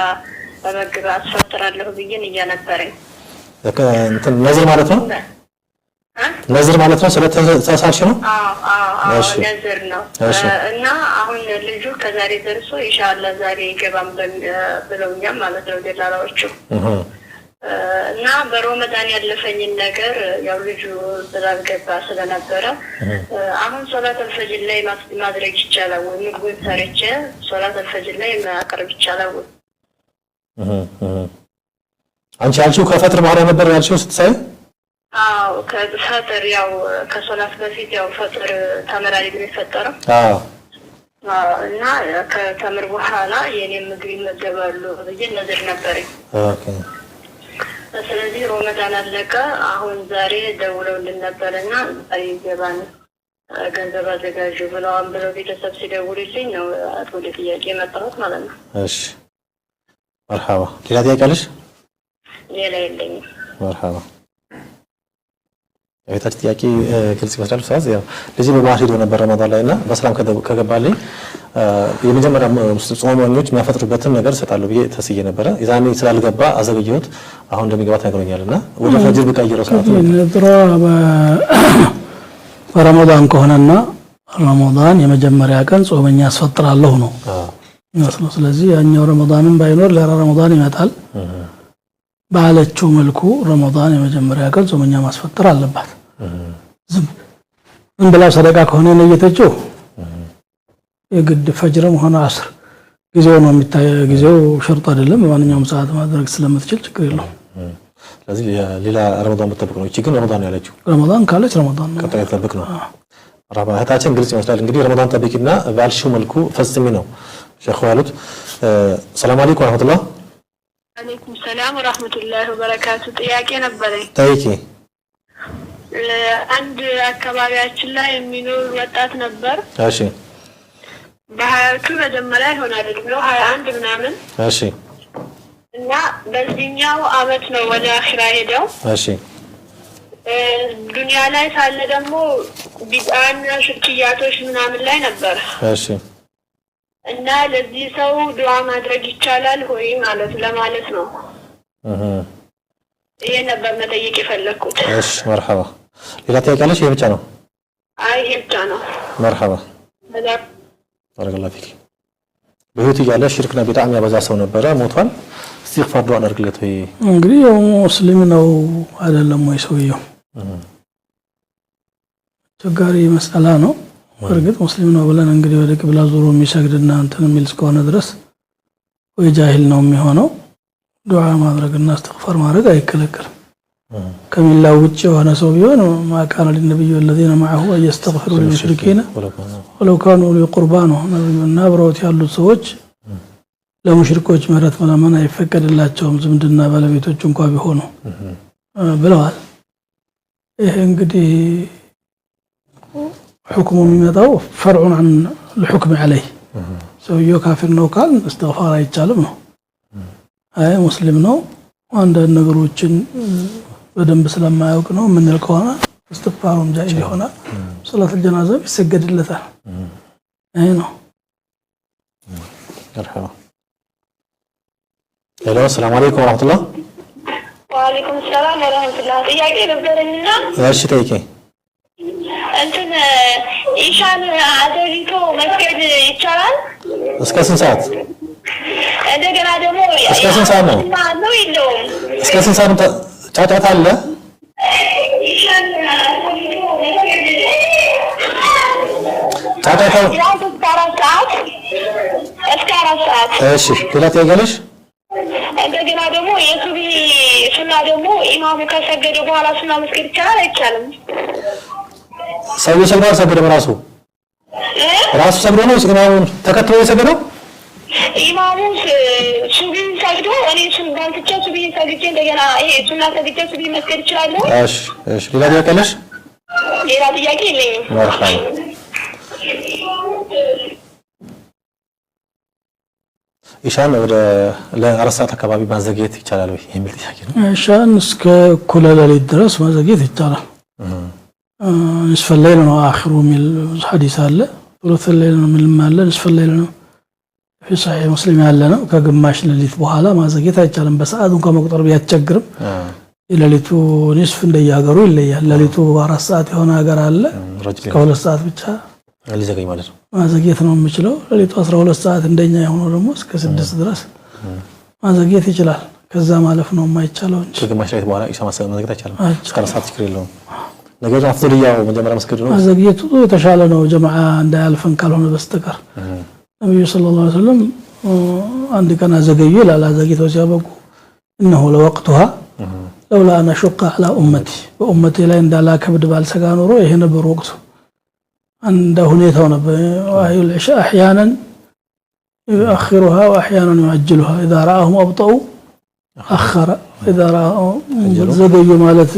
በመግብ አስፈጥራለሁ ብዬን እያነበረኝ እንትን ነዝር ማለት ነው ነዝር ማለት ነው ስለተሳሳሽ ነው ነዝር ነው እና አሁን ልጁ ከዛሬ ደርሶ ኢንሻአላህ ዛሬ ይገባም ብለውኛል ማለት ነው ደላላዎቹ እና በሮመዳን ያለፈኝን ነገር ያው ልጁ ስላልገባ ስለነበረ አሁን ሶላት አልፈጅር ላይ ማድረግ ይቻላል ወይ ምግብ ሰርቼ ሶላት አልፈጅር ላይ ማቅረብ ይቻላል ወይ አንቺ አልሽው ከፈጥር በኋላ ነበር ያልሽው ስትሳይ ከፈጥር ያው ከሶላት በፊት ያው ፈጥር ተመራሪ ነው የፈጠረው እና ከተምር በኋላ የኔ ምግብ ይመገባሉ ብዬ ነዝር ነበርኝ ኦኬ ስለዚህ ሮመዳን አለቀ አሁን ዛሬ ደውለውልን ነበርና ዛሬ ይገባል ገንዘብ አዘጋጁ ብለው ቤተሰብ ሲደውልልኝ ነው ወደ ጥያቄ መጣሁት ማለት ነው እሺ مرحبا ሌላ ጥያቄ አለሽ ሌላ የለኝም مرحبا የታች ጥያቄ ግልጽ ይመስላል ኡስታዝ ያው ለዚህ በባህር ሄዶ ነበር ረመዳን ላይና በሰላም ከገባልኝ የመጀመሪያ ጾመኞች የሚያፈጥሩበትን ነገር ሰጣለሁ ብዬ ተስዬ ነበር የዛኔ ስላልገባ አዘገየሁት አሁን እንደሚገባ ተነግሮኛልና ወደ ፈጅር በቀይረው ሰዓት ነጥሮ በረመዳን ከሆነና ረመዳን የመጀመሪያ ቀን ጾመኛ አስፈጥራለሁ ነው ነው ስለዚህ ያኛው ረመዳንን ባይኖር ለረመዳን ይመጣል ባለችው መልኩ ረመዳን የመጀመሪያ ቀን ጾመኛ ማስፈጠር አለባት ዝም ብላ ሰደቃ ከሆነ ለየተችው የግድ ፈጅርም ሆነ አስር ጊዜው ነው የሚታየው ጊዜው ሸርጥ አይደለም በማንኛውም ሰዓት ማድረግ ስለምትችል ችግር የለውም ስለዚህ ሌላ ረመዳን መጠበቅ ነው እቺ ግን ረመዳን ያለችው ረመዳን ካለች ረመዳን ነው ቀጣይ ተጠብቅ ነው ረመዳን ግልጽ ይመስላል እንግዲህ ረመዳን ጠብቂና ባልሽው መልኩ ፈጽሚ ነው ሸኹ ያሉት ሰላም አለይኩም ወራህመቱላህ አለይኩም ሰላም ወራህመቱላሂ ወበረካቱ ጥያቄ ነበረኝ ጠይቂ አንድ አካባቢያችን ላይ የሚኖር ወጣት ነበር እሺ በሀያቱ መጀመሪያ ይሆናል ነው 21 ምናምን እሺ እና በዚህኛው አመት ነው ወደ አኺራ ሄደው እሺ ዱንያ ላይ ሳለ ደግሞ ቢጣና ሽርክያቶች ምናምን ላይ ነበር። እሺ እና ለዚህ ሰው ዱዓ ማድረግ ይቻላል ሆይ ማለት ለማለት ነው። ይሄ ነበር መጠየቅ የፈለኩት። እሺ መርሐባ። ሌላ ጥያቄ አለሽ? ይሄ ብቻ ነው? አይ ይሄ ብቻ ነው። መርሐባ ባረከላሁ ፊክ። በህይወት እያለ ሽርክና ቢድዓ የሚያበዛ ሰው ነበረ፣ ሞቷል። ኢስቲግፋር ዱዓ አድርግለት ወይ? እንግዲህ ያው ሙስሊም ነው አይደለም ወይ ሰውየው? ቸጋሪ መስአላ ነው። እርግጥ ሙስሊም ነው ብለን እንግዲህ ወደ ቂብላ ዞሮ የሚሰግድና እንትን የሚል እስከሆነ ድረስ ወይ ጃሂል ነው የሚሆነው። ዱዓ ማድረግና ኢስቲግፋር ማድረግ አይከለከልም። ከሚላው ውጭ የሆነ ሰው ቢሆን ማካነ ለነብዩ الذين معه يستغفروا للمشركين ولو كانوا أولي قربى ነው ነብዩና አብረውት ያሉት ሰዎች ለሙሽሪኮች ምህረት መለመን አይፈቀድላቸውም ዝምድና ባለቤቶች እንኳን ቢሆኑ ብለዋል። ይሄ እንግዲህ حكم የሚመጣው فرع عن الحكم عليه ሰውየው ካፊር ነው ካል استغفار አይቻልም ነው። አይ ሙስሊም ነው አንድ ነገሮችን በደንብ ስለማያውቅ ነው ምን ልከሆነ استغفارም ጃኢዝ ይሆናል። ሶላት الجنازه ይሰገድለታል። አይ ነው መርሐባ። ሄሎ ሰላም አለይኩም ወራህመቱላህ። ወአለይኩም ሰላም ወራህመቱላህ። ጥያቄ ነበርና እሺ ጠይቄ። እንትን ኢሻን አዘግይቶ መስገድ ይቻላል? እስከ ስንት ሰዓት? እንደገና ደግሞ እስከ ስንት ሰዓት ነው? ነው የለውም? እስከ ስንት ሰዓት ጫጫታ አለ? ጫጫታ እስከ 4 ሰዓት። እሺ ሌላ ጥያቄ አለሽ? እንደገና ደግሞ የሱቢ ሱና ደግሞ ኢማሙ ከሰገደ በኋላ ሱና መስገድ ይቻላል አይቻልም? ሰው ሰግዶ አልሰገደም? ራሱ ሰግዶ ነው ኢማሙን ተከትሎ የሰገደው? ኢማሙ ሱቢ ሰግዶ እኔ ሱናን ትቼ ሱቢ ሰግጄ እንደገና ይሄ ሱና ሰግጄ ሱቢ መስገድ ይችላል? እሺ እሺ ሌላ ጥያቄ አለሽ? ሌላ ጥያቄ የለኝም። መርሐባ። ኢሻን ወደ ለ4 ሰዓት አካባቢ ማዘግየት ይቻላል ወይ የሚል ጥያቄ ነው። ኢሻን እስከ እኩለ ሌሊት ድረስ ማዘግየት ይቻላል። ንስፈ ሌሊት ነው አኺሩ ሚል ሐዲስ አለ። ثلث الليل ነው ሚል አለ። ንስፈ ሌሊት ነው في صحيح مسلم ያለ ነው። ከግማሽ ሌሊት በኋላ ማዘግየት አይቻልም። በሰዓት እንኳን መቁጠር ቢያስቸግርም የሌሊቱ ንስፍ እንደያገሩ ይለያል። ሌሊቱ 4 ሰዓት የሆነ ሀገር አለ። ከ2 ሰዓት ብቻ ሊዘገይ ማለት ነው ማዘግየት ነው የሚችለው። ሌሊቱ 12 ሰዓት እንደኛ የሆነው ደግሞ እስከ 6 ድረስ ማዘግየት ይችላል። ከዛ ማለፍ ነው የማይቻለው እንጂ ከግማሽ ሌሊት በኋላ ኢሻ ማዘግየት አይቻልም። እስከ 4 ሰዓት ችግር የለውም። ነገር ግን አፍضلያው መጀመሪያ መስገድ ነው። ማዘግየቱ የተሻለ ነው ጀማዓ እንዳያልፈን ካልሆነ በስተቀር ነብዩ ሰለላሁ ዐለይሂ ወሰለም አንድ ቀን አዘገዩ ይላል። አዘግይተው ሲያበቁ እነሆ ለወቅቱሃ ለውላ አነ ሹቃ على امتي በኡመቴ ላይ እንዳላከብድ ባልሰጋ ኖሮ ይሄ ነበር ወቅቱ። عند ሁኔታው ነበር وحي العشاء احيانا يؤخرها واحيانا يعجلها اذا راهم ابطأوا اخر اذا راهم ዘገዩ ማለት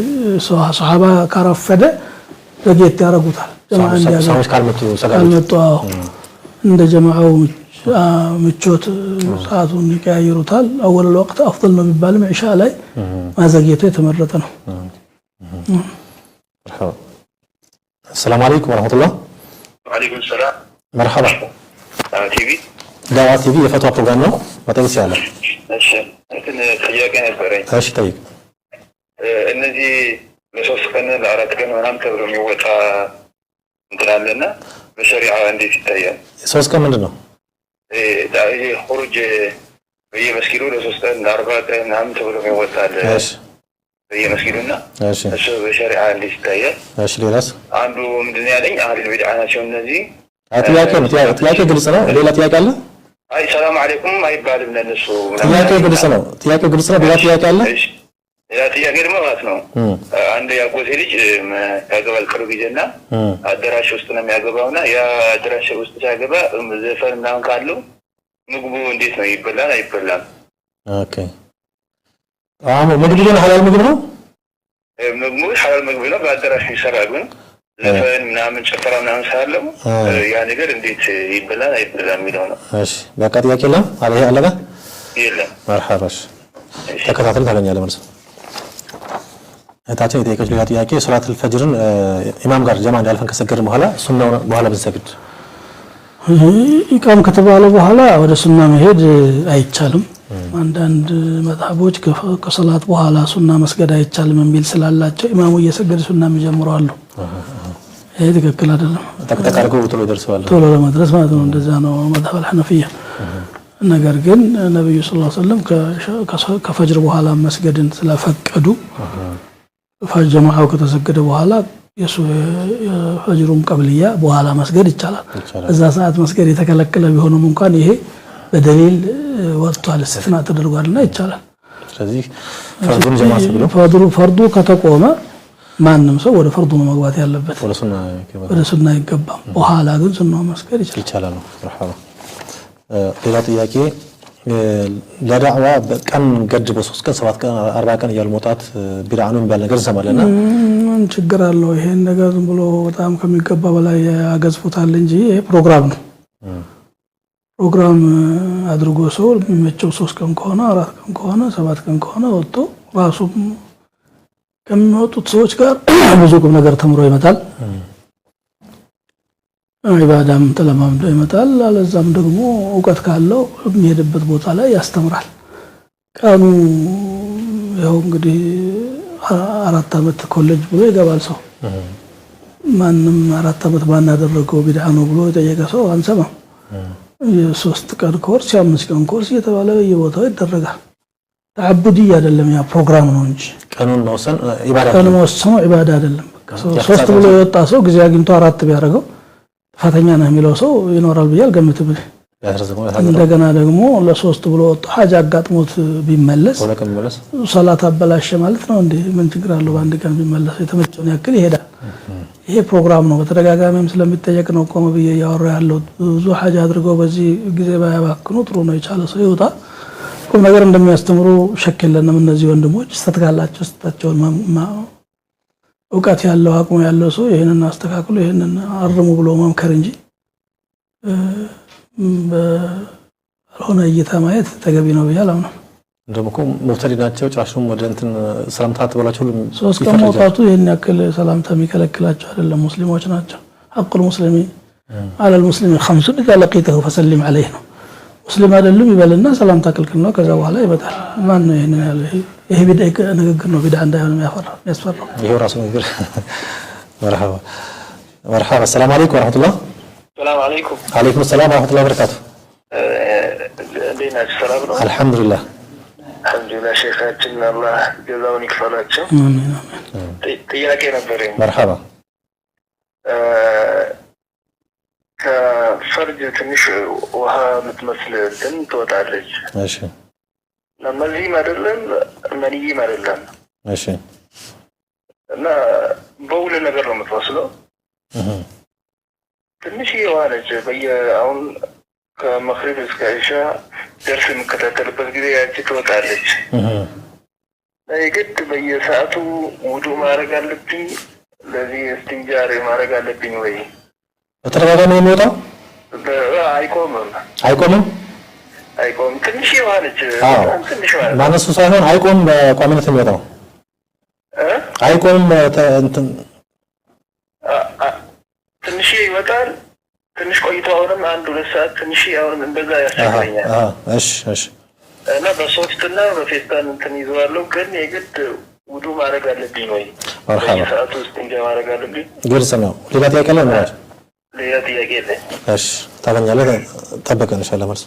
ሱሐባ ካረፈደ ዘግየት ያረጉታል። ጀማዓ እንዲያገኙ ካልመጡ እንደ ጀማዓው ምቾት ሰዓቱን ይቀያይሩታል። አወል ወቅት አፍضل ነው ቢባልም ኢሻ ላይ ማዘግየቱ የተመረጠ ነው። መርሐባ። ሰላም አለይኩም ወራህመቱላህ። ወአለይኩም ሰላም መርሐባ። ቲቪ ዳዋ ቲቪ የፈትዋ ፕሮግራም ነው። መጠየቅ ይችላል። እሺ እንትን ጥያቄ ነበረኝ። እሺ ጠይቅ። እነዚህ ለሶስት ቀን ለአራት ቀን ምናምን ተብሎ የሚወጣ እንትን አለና በሸሪዓ እንዴት ይታያል? 3 ቀን ምንድን ነው? ይሄ ኹሩጅ በየመስጊዱ ለሶስት ቀን ለአርባ ቀን ምናምን ተብሎ የሚወጣ አለ። እሺ በየመስጊዱና እሺ እሱ በሸሪዓ እንዴት ይታያል? እሺ ሌላስ? አንዱ ምንድን ያለኝ አህሉል ቢድዓ ናቸው እነዚህ። ጥያቄ ግልጽ ነው። ሌላ ጥያቄ አለ? አይ ሰላም አለይኩም አይባልም ለነሱ። ጥያቄ ግልጽ ነው። ሌላ ጥያቄ አለ? ሌላ ጥያቄ ደግሞ ማለት ነው አንድ ያጎቴ ልጅ ያገባል ቅርብ ጊዜና አዳራሽ ውስጥ ነው የሚያገባውና ያ አዳራሽ ውስጥ ሲያገባ ዘፈን ምናምን ካለው ምግቡ እንዴት ነው ይበላል አይበላም? ኦኬ ምግቡ ግን ሐላል ምግብ ነው? ምግቡ ሐላል ምግብ ነው። በአዳራሽ ይሰራል ግን ዘፈን ምናምን ጭፈራ ምናምን ሳለው ያ ነገር እንዴት ይበላል አይበላም የሚለው ነው። እሺ በቃ ጥያቄ የለም አለጋ የለም። መርሐባ። ተከታተል ታገኛለህ መልስ። እታችን የጠየቀች ሌላ ጥያቄ ሶላቱል ፈጅርን ኢማም ጋር ጀማ እንዳልፈን ከሰገድን በኋላ ሱናው በኋላ ብንሰግድ ኢቃም ከተባለ በኋላ ወደ ሱና መሄድ አይቻልም። አንዳንድ መዝሐቦች ከሶላት በኋላ ሱና መስገድ አይቻልም የሚል ስላላቸው ኢማሙ እየሰገደ ሱና የሚጀምሩ አሉ። ይሄ ትክክል አይደለም። ተቀጣቀርገው ቶሎ ይደርሳል ቶሎ ለመድረስ ማለት ነው። እንደዛ ነው መዝሐብ አልሐነፊያ። ነገር ግን ነብዩ ሰለላሁ ዐለይሂ ወሰለም ከፈጅር በኋላ መስገድን ስለፈቀዱ ፈጅማው ከተሰገደ በኋላ የፈጅሩን ቀብልያ በኋላ መስገድ ይቻላል። እዛ ሰዓት መስገድ የተከለከለ ቢሆንም እንኳን ይሄ በደሊል ወጥቷል፣ እስትና ተደርጓልና ይቻላል። ስለዚህ ፈርዱን ጀማ ሰግዶ ፈርዱ ከተቆመ ማንም ሰው ወደ ፈርዱ ነው መግባት ያለበት፣ ወደ ሱና አይገባም። በኋላ ግን ሱናው መስገድ ይቻላል ነው። መርሐባ። ሌላ ጥያቄ ለዳዕዋ በቀን ገድ በ3 ቀን 7 ቀን 40 ቀን እያሉ መውጣት ቢድዓ ነው የሚባል ነገር ሰማለና ምን ችግር አለው? ይሄን ነገር ዝም ብሎ በጣም ከሚገባ በላይ ያገዝፉታል እንጂ ይሄ ፕሮግራም ነው። ፕሮግራም አድርጎ ሰው የሚመቸው 3 ቀን ከሆነ 4 ቀን ከሆነ 7 ቀን ከሆነ ወጥቶ ራሱ ከሚወጡት ሰዎች ጋር ብዙ ቁም ነገር ተምሮ ይመጣል። ኢባዳም ተለማምዶ ይመጣል። አለዛም ደግሞ ዕውቀት ካለው የሚሄድበት ቦታ ላይ ያስተምራል። ቀኑ ያው እንግዲህ 4 ዓመት ኮሌጅ ብሎ ይገባል ሰው። ማንም 4 ዓመት ባናደረገው ቢድዓ ነው ብሎ የጠየቀ ሰው አንሰማም። የ3 ቀን ኮርስ የ5 ቀን ኮርስ እየተባለ በየቦታው ይደረጋል። ተዓቡዲ አይደለም፣ ያ ፕሮግራም ነው እንጂ ቀኑን መወሰን ኢባዳ ቀኑን መወሰን ኢባዳ አይደለም። 3 ብሎ የወጣ ሰው ጊዜ አግኝቶ 4 ቢያደርገው ጥፋተኛ ነው የሚለው ሰው ይኖራል ብዬ አልገምትም። እንደገና ደግሞ ለ3 ብሎ ወጣ ሐጅ አጋጥሞት ቢመለስ ሶላት አበላሸ ማለት ነው እንዴ? ምን ችግር አለው? በአንድ ቀን ቢመለስ የተመቸውን ያክል ይሄዳል። ይሄ ፕሮግራም ነው። በተደጋጋሚም ስለሚጠየቅ ነው ቆመ ብዬ ያወራ ያለው። ብዙ ሐጅ አድርገው በዚህ ጊዜ ባያባክኑ ጥሩ ነው። የቻለ ሰው ይወጣ። ቁም ነገር እንደሚያስተምሩ ሸክ የለንም። እነዚህ ወንድሞች ስተትካላቸው ስታቸውን ዕውቀት ያለው አቅሙ ያለው ሰው ይሄንን አስተካክሎ ይሄንን አርሙ ብሎ መምከር እንጂ በሆነ እይታ ማየት ተገቢ ነው ብዬ አላምንም። እንደውም እኮ ሙብተዲ ናቸው ጭራሹም ወደ እንትን ሰላምታ ተበላቸው ሁሉ 3 ቀን መውጣቱ ይሄን ያክል ሰላምታ የሚከለክላቸው አይደለም። ሙስሊሞች ናቸው። ሐቁል ሙስሊሚ አለል ሙስሊሚ 5 إذا لقيته فسلم عليه ነው። ሙስሊም አይደለም ይበልና ሰላምታ ክልክል ነው። ከዛ በኋላ ይመጣል። ማን ነው ይሄንን ያለ? ይሄ ቢድዓ ንግግር ነው። ቢድዓ እንዳይሆን የሚያስፈራው ይሄው ራሱ ንግግር። መርሐባ መርሐባ። ሰላም አለይኩም ወራህመቱላህ። ሰላም አለይኩም። አለይኩም ሰላም ወራህመቱላህ ወበረካቱ። እንዴት ናችሁ? ሰላም ነው? አልሐምዱሊላህ አልሐምዱሊላህ። ሼኻችን አላህ ጀዛውን ይክፈላቸው። አሜን አሜን። ጥያቄ ነበረኝ። መርሐባ። ከፈርጅ ትንሽ ውሃ የምትመስል እንትን ትወጣለች። እሺ። መዚህም አይደለም መንይም አይደለም። እሺ። እና በውል ነገር ነው የምትወስለው። ትንሽ ውሃ ነች። አሁን ከመግሪብ እስከ ኢሻ ደርስ የምከታተልበት ጊዜ ያቺ ትወጣለች። የግድ በየሰዓቱ ውዱእ ማድረግ አለብኝ? ለዚህ እስትንጃር ማድረግ አለብኝ ወይ? በተደጋጋሚ ነው የሚወጣው? አይቆምም። አይቆምም? አይቆምም። ትንሽ ውሃ ነች። ትንሽ ውሃ ማነሱ ሳይሆን አይቆምም። በቋሚነት የሚወጣው አይቆምም። ትንሽ ይወጣል። ትንሽ ቆይቶ አሁንም 1-2 ሰዓት ትንሽ አሁንም እንደዛ ያስቸግረኛል። እሺ እሺ። እና በሶፍት እና በፌስታል እንትን ይዘዋለሁ። ግን የግድ ውዱእ ማድረግ አለብኝ ወይ? በየሰዓቱ ውስጥ እንጃ ማድረግ አለብኝ? ግልጽ ነው። ሌላ ጥያቄ አለ ነው? ሌላ ጥያቄ የለኝ። እሺ ታገኛለህ። ጠብቀን ኢንሻአላህ መልስ።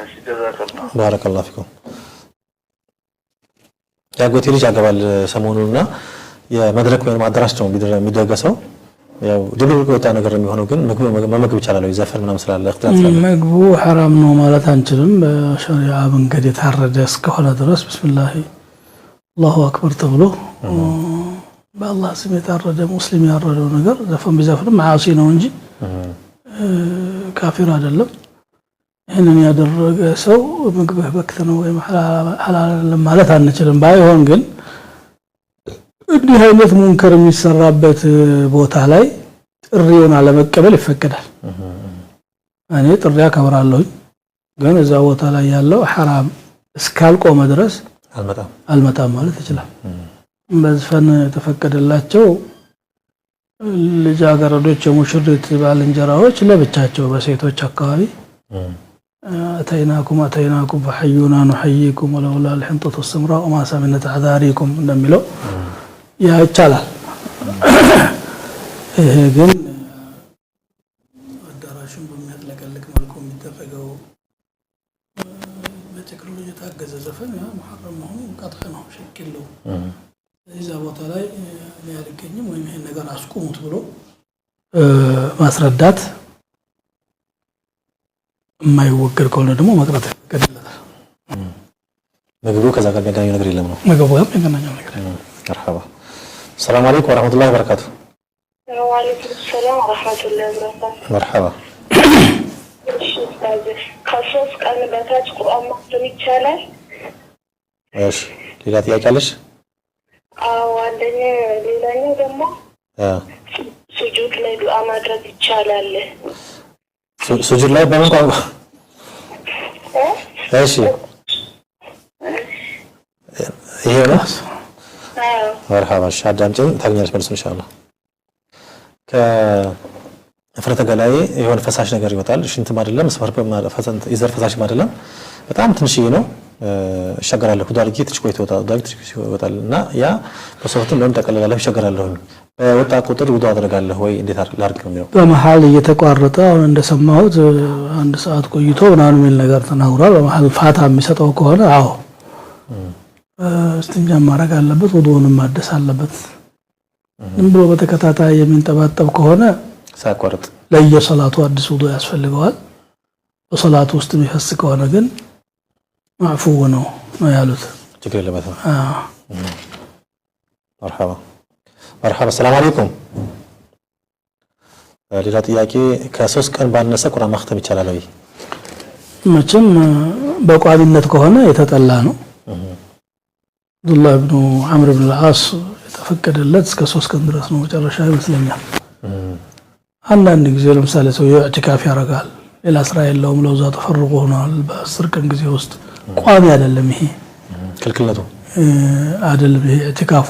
እሺ ጀዛከላህ። ባረከላሁ ፊኩም። ያጎቴ ልጅ ያገባል ሰሞኑንና የመድረክ ወይም አዳራሽ ነው የሚደገሰው። ያው ድብልቅ ወጣ ነገር የሚሆነው ግን መመገብ ይቻላል ወይ? ዘፈን ምናምን ስላለ እክትራፍ ስላለ ምግቡ ሐራም ነው ማለት አንችልም። በሸሪዓ መንገድ የታረደ እስከሆነ ድረስ ቢስሚላህ አላሁ አክበር ተብሎ በአላህ ስም የታረደ ሙስሊም ያረደው ነገር ዘፈን ቢዘፍንም ማዓሲ ነው እንጂ ካፊር አይደለም። ይሄንን ያደረገ ሰው ምግብ በክት ነው ወይ ሐላል ማለት አንችልም። ባይሆን ግን እንዲህ አይነት ሙንከር የሚሰራበት ቦታ ላይ ጥሪውን አለመቀበል ይፈቀዳል። እኔ ጥሪ አከብራለሁ፣ ግን እዛ ቦታ ላይ ያለው ሐራም እስካልቆመ ድረስ አልመጣም ማለት ይችላል። በዝፈን የተፈቀደላቸው ልጃገረዶች የሙሽሪት ባልንጀራዎች ለብቻቸው በሴቶች አካባቢ أتيناكم فحيونا نحييكم ولولا الحنطة السمراء وما سمعنا تعذاريكم እንደሚለው ያ ይቻላል ይሄ ግን አዳራሹን በሚያጥለቀልቅ መልኩ የሚደረገው በቴክኖሎጂ የታገዘ ዘፈን ያ محرم መሆኑ ቀጥታ ነው ሽክል ነው እዛ ቦታ ላይ ያልከኝም ወይ ይሄን ነገር አስቆሙት ብሎ ማስረዳት የማይወገድ ከሆነ ደግሞ መቅረት ይገደላል ምግቡ ከዛ ጋር የሚገናኘው ነገር የለም ነው ምግቡ ጋር የሚገናኘው ነገር مرحبا السلام عليكم ورحمة الله وبركاته وعليكم السلام ورحمة الله وبركاته مرحبا ከሶስት ቀን በታች ቁርአን ማክተም ይቻላል? እሺ ሌላ ጥያቄ አለሽ? አዎ አንደኛ ሌላኛው ደግሞ ስጁድ ላይ ዱዓ ማድረግ ይቻላል? ስጁድ ላይ በምን ቋንቋ? እሺ ይሄ ነው مرحبا አዳምጪኝ ታገኛለሽ መልስ ኢንሻአላህ ከፍረተ ገላዬ የሆነ ፈሳሽ ነገር ይወጣል ሽንትም አይደለም መስፈር በማፈሰንት ይዘር ፈሳሽም አይደለም በጣም ትንሽዬ ነው እሸገራለሁ ዳርጊ ትንሽ ቆይቶ ይወጣልና ያ በሶፍትም ለምን ተቀለላለሁ እሸገራለሁ ወጣ ቁጥር ውዱ አደርጋለሁ ወይ እንዴት ላድርግ ነው በመሃል እየተቋረጠ አሁን እንደሰማሁት አንድ ሰዓት ቆይቶ ምናምን የሚል ነገር ተናግሯል በመሃል ፋታ የሚሰጠው ከሆነ አዎ استنجا ማድረግ አለበት ወዶንም ማደስ አለበት እንብሎ በተከታታይ የሚንጠባጠብ ከሆነ ሳይቆርጥ ለየሰላቱ አዲስ ወዶ ያስፈልገዋል በሰላቱ ውስጥ የሚፈስ ከሆነ ግን ማዕፉ ነው ያሉት ችግር የለበትም مرحبا مرحبا السلام عليكم ሌላ ጥያቄ ከሶስት ቀን ባነሰ ቁርአን ማክተም ይቻላል ወይ መቼም በቋሚነት ከሆነ የተጠላ ነው አብዱላህ ኢብኑ ዐምር ኢብኑ አልዓስ የተፈቀደለት እስከ 3 ቀን ድረስ ነው መጨረሻ ይመስለኛል አንዳንድ ጊዜ ለምሳሌ ሰው ኢዕቲካፍ ያደርጋል ሌላ ስራ የለውም ለዛ ተፈርቆ ሆኗል በ10 ቀን ጊዜ ውስጥ ቋሚ አይደለም ይሄ ክልክለቱ አይደለም ይሄ ኢዕቲካፉ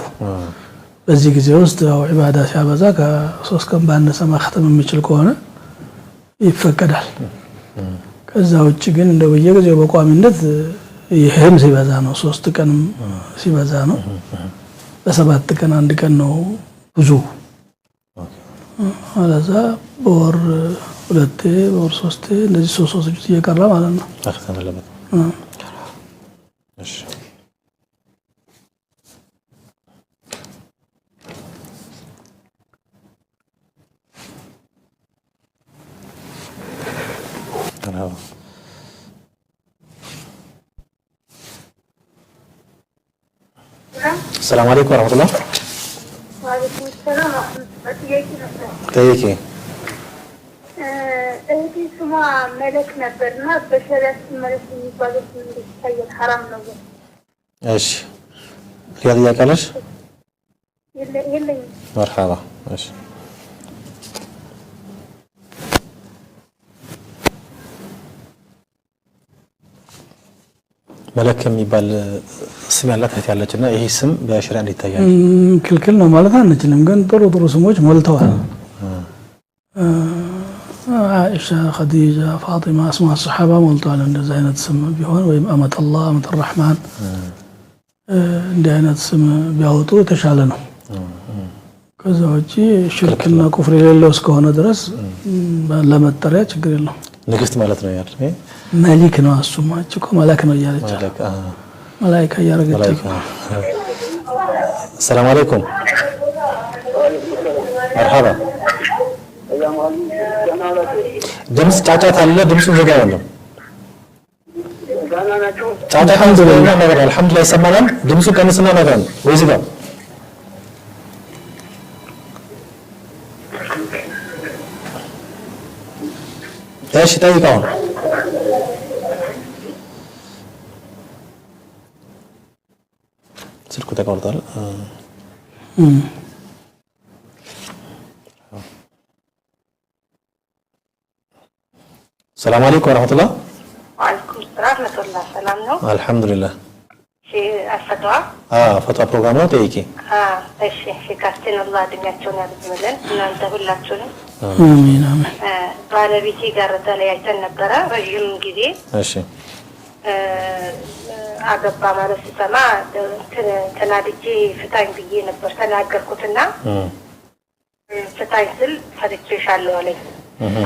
በዚህ ጊዜ ውስጥ ያው ኢባዳ ሲያበዛ ከ3 ቀን ባነሰ ማክተም የሚችል ከሆነ ይፈቀዳል ከዛ ውጪ ግን እንደው በየጊዜው በቋሚነት ይሄም ሲበዛ ነው 3 ቀን ሲበዛ ነው በ7 ቀን አንድ ቀን ነው ብዙ አለዛ በወር 2 በወር 3 እንደዚህ 3 እየቀረ ማለት ነው አክተመለበት እሺ السلام عليكم ورحمة الله. وعليكم السلام ورحمة الله. تيجي. እህቴ ስሟ መለክ ነበርና በሸሪዓት መለክ የሚባለው እንዲታየል ሐራም ነው። እሺ ሌላ ጥያቄ አለሽ? የለኝም። مرحبا እሺ መለክ የሚባል ስም ያላት እህት ያለችና ይሄ ስም በሸሪዓ እንዲታያል ክልክል ነው ማለት አንችልም ግን ጥሩ ስሞች ሞልተዋል عائشة خديجة فاطمة اسماء الصحابة ሞልተዋል እንደዛ አይነት ስም ቢሆን ወይም አመት አላህ አመት الرحمن እንደ አይነት ስም ቢያወጡ የተሻለ ነው ከዛ ውጪ ሽርክና ኩፍር የሌለው እስከሆነ ድረስ ለመጠሪያ ችግር የለው ንግስት ማለት ነው ያለው መሊክ ነው አሱማች እኮ መላክ ነው ያለች መላእክት ያረጋግጥ السلام عليكم مرحبا ድምጽ ጫጫታ አለ ድምጹን ዘጋ ያለው ጫጫታ አልሐምዱሊላህ ነገር አልሐምዱሊላህ ይሰማናል ድምጹ ቀንስና ነገር ወይ ዝጋ ايش ጠይቀው ስልኩ ተቋርጧል السلام عليكم ورحمة الله. وعليكم السلام ورحمة الله. سلام ነው الحمد لله. አፈቷ ፈቷ ፕሮግራም ነው ጠይቂ እሺ ሼካችን አላህ እድሜያቸውን ያርዝምልን እናንተ ሁላችሁንም አሜን አሜን ባለቤቴ ጋር ተለያይተን ነበረ ረጅም ጊዜ እሺ አገባ ማለት ሲሰማ ተናድጄ ፍታኝ ብዬ ነበር ተናገርኩትና ፍታኝ ስል ፈትቼሻለሁ አለኝ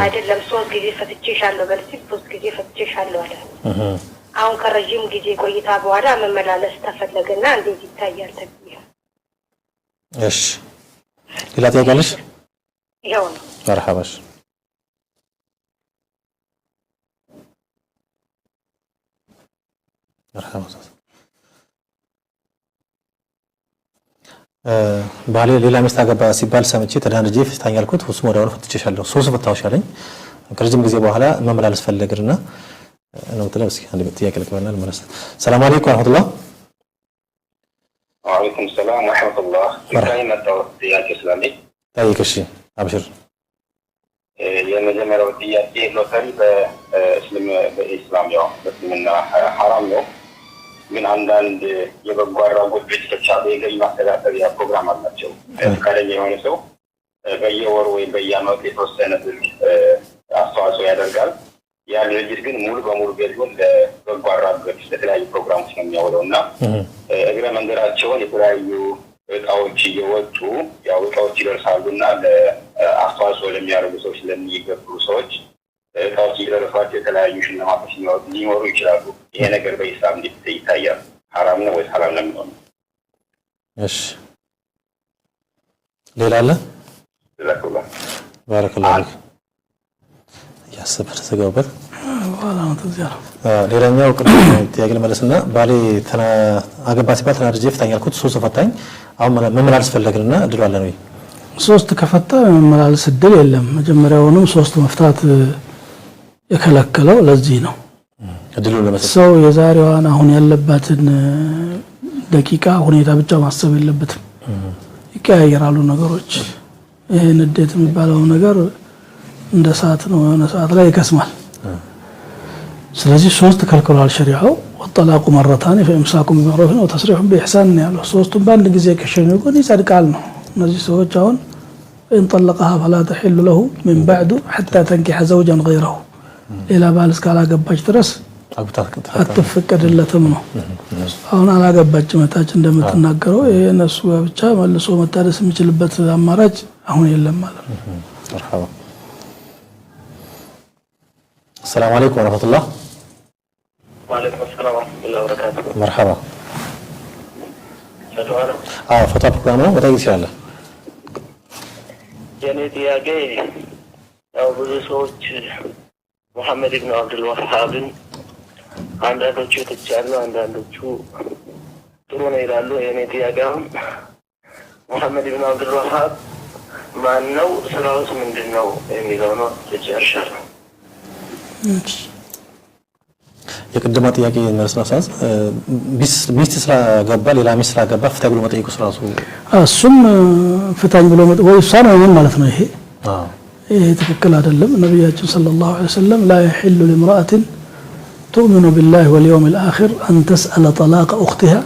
አይደለም 3 ጊዜ ፈትቼሻለሁ በልሲ 3 ጊዜ ፈትቼሻለሁ አለ አሁን ከረጅም ጊዜ ቆይታ በኋላ መመላለስ ተፈለገና እንዴት ይታያል ተብዬ እሺ ሌላ ጥያቄሽ ያው ነው መርሐባሽ መርሐባ ባሌ ሌላ ሚስት አገባ ሲባል ሰምቼ ተዳንጄ ፍታኝ አልኩት እሱም ወዲያው ፈትቼሻለሁ 3 ፈታውሽ አለኝ ከረጅም ጊዜ በኋላ መመላለስ ፈለግርና ነው ተለብስ አንድ ጥያቄ ልቀበልና ማለት ሰላም አለይኩም ወራህመቱላህ ወአለይኩም ሰላም ወራህመቱላህ ይባይ መጣው ጥያቄ ስላለኝ ጠይቅሽ አብሽር የመጀመሪያው ጥያቄ ሎተሪ በእስላም ያው በእስልምና ሐራም ነው ግን አንዳንድ የበጎ አድራጎት ድርጅቶች አሉ የገቢ ማስተዳደሪያ ፕሮግራም አላቸው ፈቃደኛ የሆነ ሰው በየወሩ ወይ በየዓመቱ የተወሰነ ብር አስተዋጽኦ ያደርጋል ያ ድርጅት ግን ሙሉ በሙሉ ገቢውን ለበጎ አድራጎት ለተለያዩ ፕሮግራሞች ነው የሚያውለውና እግረ መንገዳቸውን የተለያዩ እቃዎች እየወጡ ያው እቃዎች ይደርሳሉና ለአስተዋጽኦ ለሚያደርጉ ሰዎች ለሚገብሩ ሰዎች እቃዎች ይደርሳቸው የተለያዩ ሽልማቶች ሊኖሩ ይችላሉ ይሄ ነገር በኢስላም እንዴት ይታያል ሐራም ነው ወይስ ሐላል ነው የሚሆነው እሺ ሌላ አለ ባረከላሁ ፊክ ያሰበ ተዘጋውበት ዋላ ነው ተዚያ ሌላኛው ጥያቄ ለመለስና ባሌ አገባ ሲባል ተናድጄ ፍታኝ አልኩት 3 ፈታኝ አሁን መመላለስ ፈለግንና እድሉ አለ ነው 3 ከፈታ መመላለስ እድል የለም መጀመሪያውንም 3 መፍታት የከለከለው ለዚህ ነው እድሉ ለመስጠት ሰው የዛሬዋን አሁን ያለባትን ደቂቃ ሁኔታ ብቻ ማሰብ የለበትም ይቀያየራሉ ነገሮች ይሄን እንዴት የሚባለው ነገር እንደ ሰዓት ነው የሆነ ሰዓት ላይ ይከስማል ስለዚህ 3 ከልክሏል ሸሪዓው ወጠላቁ መረታን فامساكم بمعروف وتسريح باحسان ያለው 3ቱን በአንድ ጊዜ ከሸኙ ግን ይጸድቃል ነው እነዚህ ሰዎች አሁን ان طلقها فلا تحل له من بعد حتى تنكح زوجا غيره ሌላ ባል እስካላገባች ድረስ አትፈቀድለትም ነው አሁን አላገባች መታች እንደምትናገረው የነሱ ብቻ መልሶ መታደስ የሚችልበት አማራጭ አሁን የለም ማለት ነው መርሐባ السلام عليكم ورحمة الله وعليكم السلام ورحمة الله وبركاته مرحبا فتوى فتوى بروجرام بتاعي إن شاء الله يعني تياجي أو بزوج محمد بن عبد الوهاب عندنا شو تجعله عندنا شو ترونا يرالو يعني تياجهم محمد بن عبد الوهاب ما نو سراوس من دينه يعني لونه تجارشر የቅድማ ጥያቄ መልስናሳስ ሚስት ስራ ገባ ሌላ ሚስት ስራ ገባ ፍታይ ብሎ መጠየቁ ስራሱ እሱም ፍታኝ ብሎ ወይ እሷን አይሆን ማለት ነው ይሄ ትክክል አይደለም ነብያችን ሰለላሁ ዐለይሂ ወሰለም لا يحل لامرأة تؤمن بالله واليوم الآخر أن تسأل طلاق أختها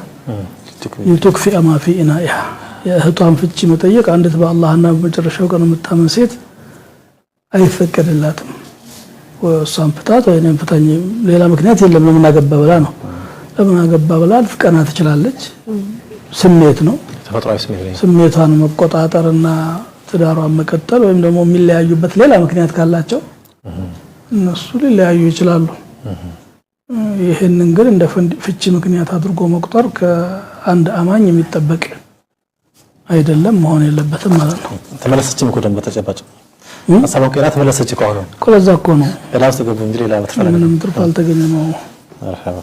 لتكفئ ما في إنائها የእህቷን ፍቺ መጠየቅ አንዲት በአላህና በመጨረሻው ቀን የምታመን ሴት አይፈቀድላትም ወሳም ፍታት ወይንም ፍታኝ ሌላ ምክንያት የለም ለምን አገባ ብላ ነው ለምን አገባ ብላ ልትቀና ትችላለች ስሜት ነው ተፈጥሯዊ ስሜት ነው ስሜቷን መቆጣጠርና ትዳሯን መቀጠል ወይም ደግሞ የሚለያዩበት ሌላ ምክንያት ካላቸው እነሱ ሊለያዩ ይችላሉ ይሄንን ግን እንደ ፍቺ ምክንያት አድርጎ መቁጠር ከአንድ አማኝ የሚጠበቅ አይደለም መሆን የለበትም ማለት ነው ተመለሰችም እኮ ደም በተጨባጭ አሳባው ቀራ ተመለሰች እኮ ነው ኮለዛ እኮ ነው ራስ ተገቡ እንጂ ሌላ መጥፋት ምንም ትርፍ አልተገኘም መርሐባ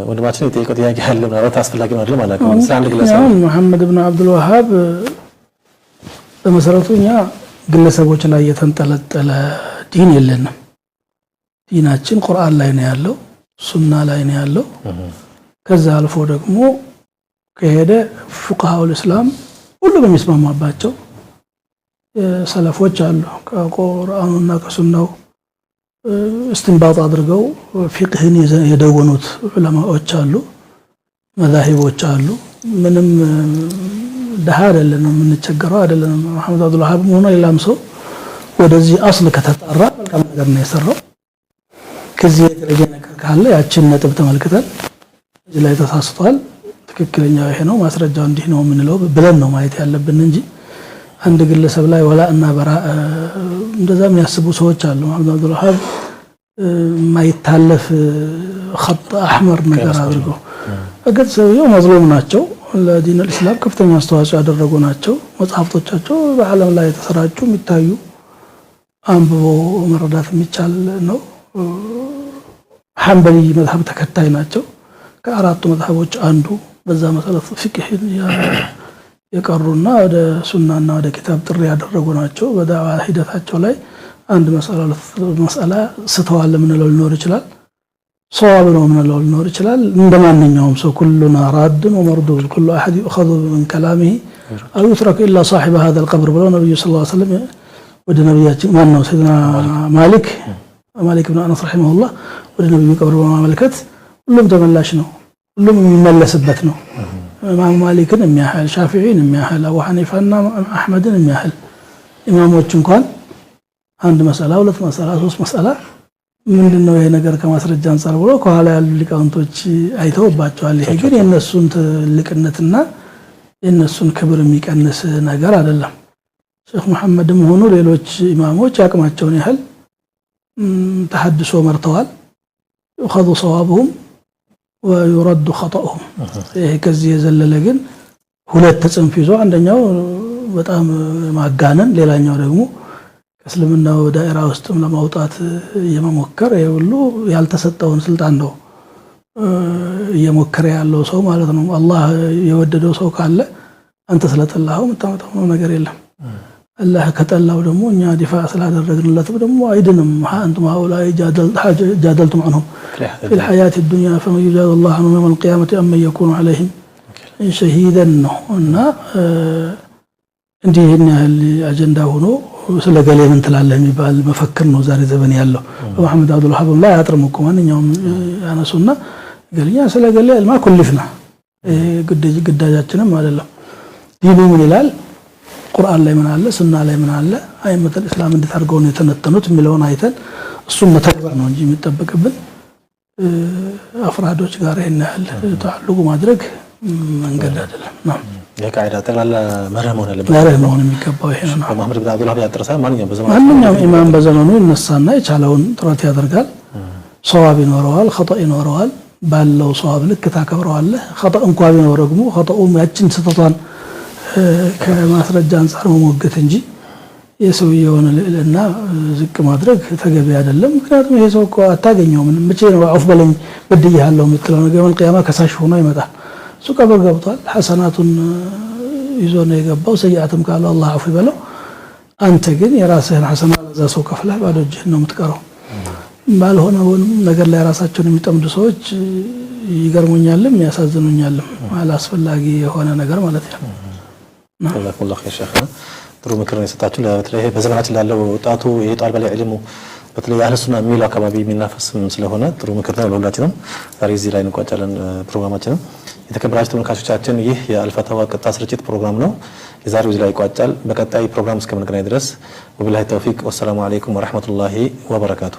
ወንድማችን የጠየቀው ጥያቄ አለ ማለት አስፈላጊ ነው አይደል ማለት ነው አንድ ግለሰብ መሐመድ ኢብኑ አብዱል ወሃብ በመሰረቱኛ ግለሰቦች ላይ የተንጠለጠለ ዲን የለንም ዲናችን ቁርአን ላይ ነው ያለው ሱና ላይ ነው ያለው ከዛ አልፎ ደግሞ ከሄደ ፉቃሃው እስላም ሁሉም የሚስማማባቸው ሰለፎች አሉ ከቁርአኑና ከሱናው استنباط አድርገው ፊቅህን የደወኑት ዑለማዎች አሉ መዛሂቦች አሉ ምንም ደሃ አይደለም የምንቸገረው አይደለም መሐመድ አብዱል ወሃብ ሆኖ ሌላም ሰው ወደዚህ አስል ከተጣራ መልካም ነገር ነው የሰራው ከዚህ የተለየ ነገር ካለ ያችን ነጥብ ተመልክተን እዚህ ላይ ተሳስቷል ትክክለኛው ይሄ ነው ማስረጃው እንዲህ ነው የምንለው ብለን ነው ማየት ያለብን እንጂ አንድ ግለሰብ ላይ ወላ እና በራ እንደዛ የሚያስቡ ሰዎች አሉ መሐመድ አብዱል ወሃብ ማይታለፍ خط احمر ነገር አድርገው እግድ ሰውየው መዝሉም ናቸው ለዲን الاسلام ከፍተኛ አስተዋጽኦ ያደረጉ ናቸው መጽሐፍቶቻቸው በዓለም ላይ ተሰራጩ የሚታዩ አንብቦ መረዳት የሚቻል ነው ሐንበሊ መዝሐብ ተከታይ ናቸው ከአራቱ መዝሐቦች አንዱ በዛ መሰረት ፍቅህ የቀሩና ወደ ሱናና ወደ ኪታብ ጥሪ ያደረጉ ናቸው በዳዋ ሂደታቸው ላይ አንድ መስአላ ስተዋል ምንለው ሊኖር ይችላል ሷብ ነው ምንለው ሊኖር ይችላል እንደማንኛውም ሰው كلنا راد ومردود كل احد يؤخذ من كلامه او يترك الا صاحب هذا القبر بلو النبي صلى الله عليه وسلم ወደ ነብያችን ማን ነው ሰይድና ማሊክ ብን አነስ ረሂመሁላህ ወደ ነብዩ ቀብር በማመልከት ሁሉም ተመላሽ ነው ሁሉም የሚመለስበት ነው ኢማም ማሊክን የሚያህል ሻፊዒን የሚያህል አቡ ሐኒፋና አህመድን የሚያህል ኢማሞች እንኳን አንድ መስአላ ሁለት መስአላ ሶስት መስአላ ምንድነው ይሄ ነገር ከማስረጃ አንፃር ብሎ ከኋላ ያሉ ሊቃውንቶች አይተውባቸዋል ይሄ ግን የነሱን ትልቅነትና የነሱን ክብር የሚቀንስ ነገር አይደለም ሼክ መሐመድም ሆኖ ሌሎች ኢማሞች ያቅማቸውን ያህል ተሐድሶ መርተዋል يؤخذ صوابهم ويرد خطأهم ይሄ ከዚህ የዘለለ ግን ሁለት ጽንፍ ይዞ አንደኛው በጣም ማጋነን ሌላኛው ደግሞ ከእስልምናው ዳይራ ውስጥም ለማውጣት የመሞከር ሁሉ ያልተሰጠውን ስልጣን ነው እየሞከረ ያለው ሰው ማለት ነው አላህ የወደደው ሰው ካለ አንተ ስለጠላኸው የምታመጣው ነገር የለም አላህ ከጠላው ደግሞ እኛ ዲፋዕ ስላደረግንለት ደግሞ አይድንም አንቱም هؤلاء جادلتم عنهم في الحياة الدنيا فمن يجادل الله عنهم يوم القيامة أم يكون عليهم شهيدا እና እንዲህ ያህል አጀንዳ ሆኖ ስለገሌ ምን ትላለህ የሚባል መፈክር ነው ዛሬ ዘመን ያለው መሐመድ አብዱል ወሃብ ላይ አጥርምኩ ማንኛውም ያነሱና ገለኛ ስለገሌ አልማ ኩልፍና ግዳጃችንም አይደለም ዲኑ ምን ይላል ቁርአን ላይ ምን አለ ሱና ላይ ምን አለ አይመተል እስላም እንድታርገው ነው የተነተኑት የሚለውን አይተን እሱም መተግበር ነው እንጂ የሚጠበቅብን አፍራዶች ጋር ይናል ተዓልቁ ማድረግ መንገድ አይደለም ነው የቃይዳ ተላላ መረመውን አለበት መረመውን የሚገባው ይሄ ነው መሐመድ ብን አብዱል ወሃብ ያጥርሳል ማንኛውም ኢማም በዘመኑ ይነሳና የቻለውን ጥረት ያደርጋል ሷዋብ ይኖረዋል ኸጣ ይኖረዋል ባለው ሷዋብ ልክ ታከብረዋለህ ኸጣ እንኳን ቢኖር ደግሞ ኸጣኡም ያችን ስተቷን ከማስረጃ አንፃር መሞገት እንጂ የሰውየውን ልዕልና ዝቅ ማድረግ ተገቢ አይደለም ምክንያቱም ይሄ ሰው እኮ አታገኘው ምንም መቼ ነው አፍ በለኝ በድያለሁ የምትለው ነገር መልቂያማ ከሳሽ ሆኖ ይመጣል እሱ ቀብር ገብቷል ሐሰናቱን ይዞ ነው የገባው ሰይአትም ካለ አላህ አፍ ይበለው አንተ ግን የራስህን ሐሰና ለዛ ሰው ከፍለህ ባዶ እጅህን ነው የምትቀረው ባልሆነውን ነገር ላይ ራሳቸውን የሚጠምዱ ሰዎች ይገርሙኛልም ያሳዝኑኛልም አላስፈላጊ የሆነ ነገር ማለት ነው الله خير شيخنا ጥሩ ምክር ነው የሰጣችሁ ለበተለይ በዘመናችን ላለው ወጣቱ የጣልባ ላይ ዕልሙ በተለይ አህለ ሱና የሚለው አካባቢ የሚናፈስም ስለሆነ ጥሩ ምክር ነው ለሁላችንም ዛሬ እዚህ ላይ እንቋጫለን ፕሮግራማችንን የተከበራችሁ ተመልካቾቻችን ይህ የአልፈታዋ ቀጥታ ስርጭት ፕሮግራም ነው የዛሬው እዚህ ላይ ይቋጫል በቀጣይ ፕሮግራም እስከምንገናኝ ድረስ ወቢላሂ ተውፊቅ ወሰላሙ አለይኩም ወራህመቱላሂ ወበረካቱ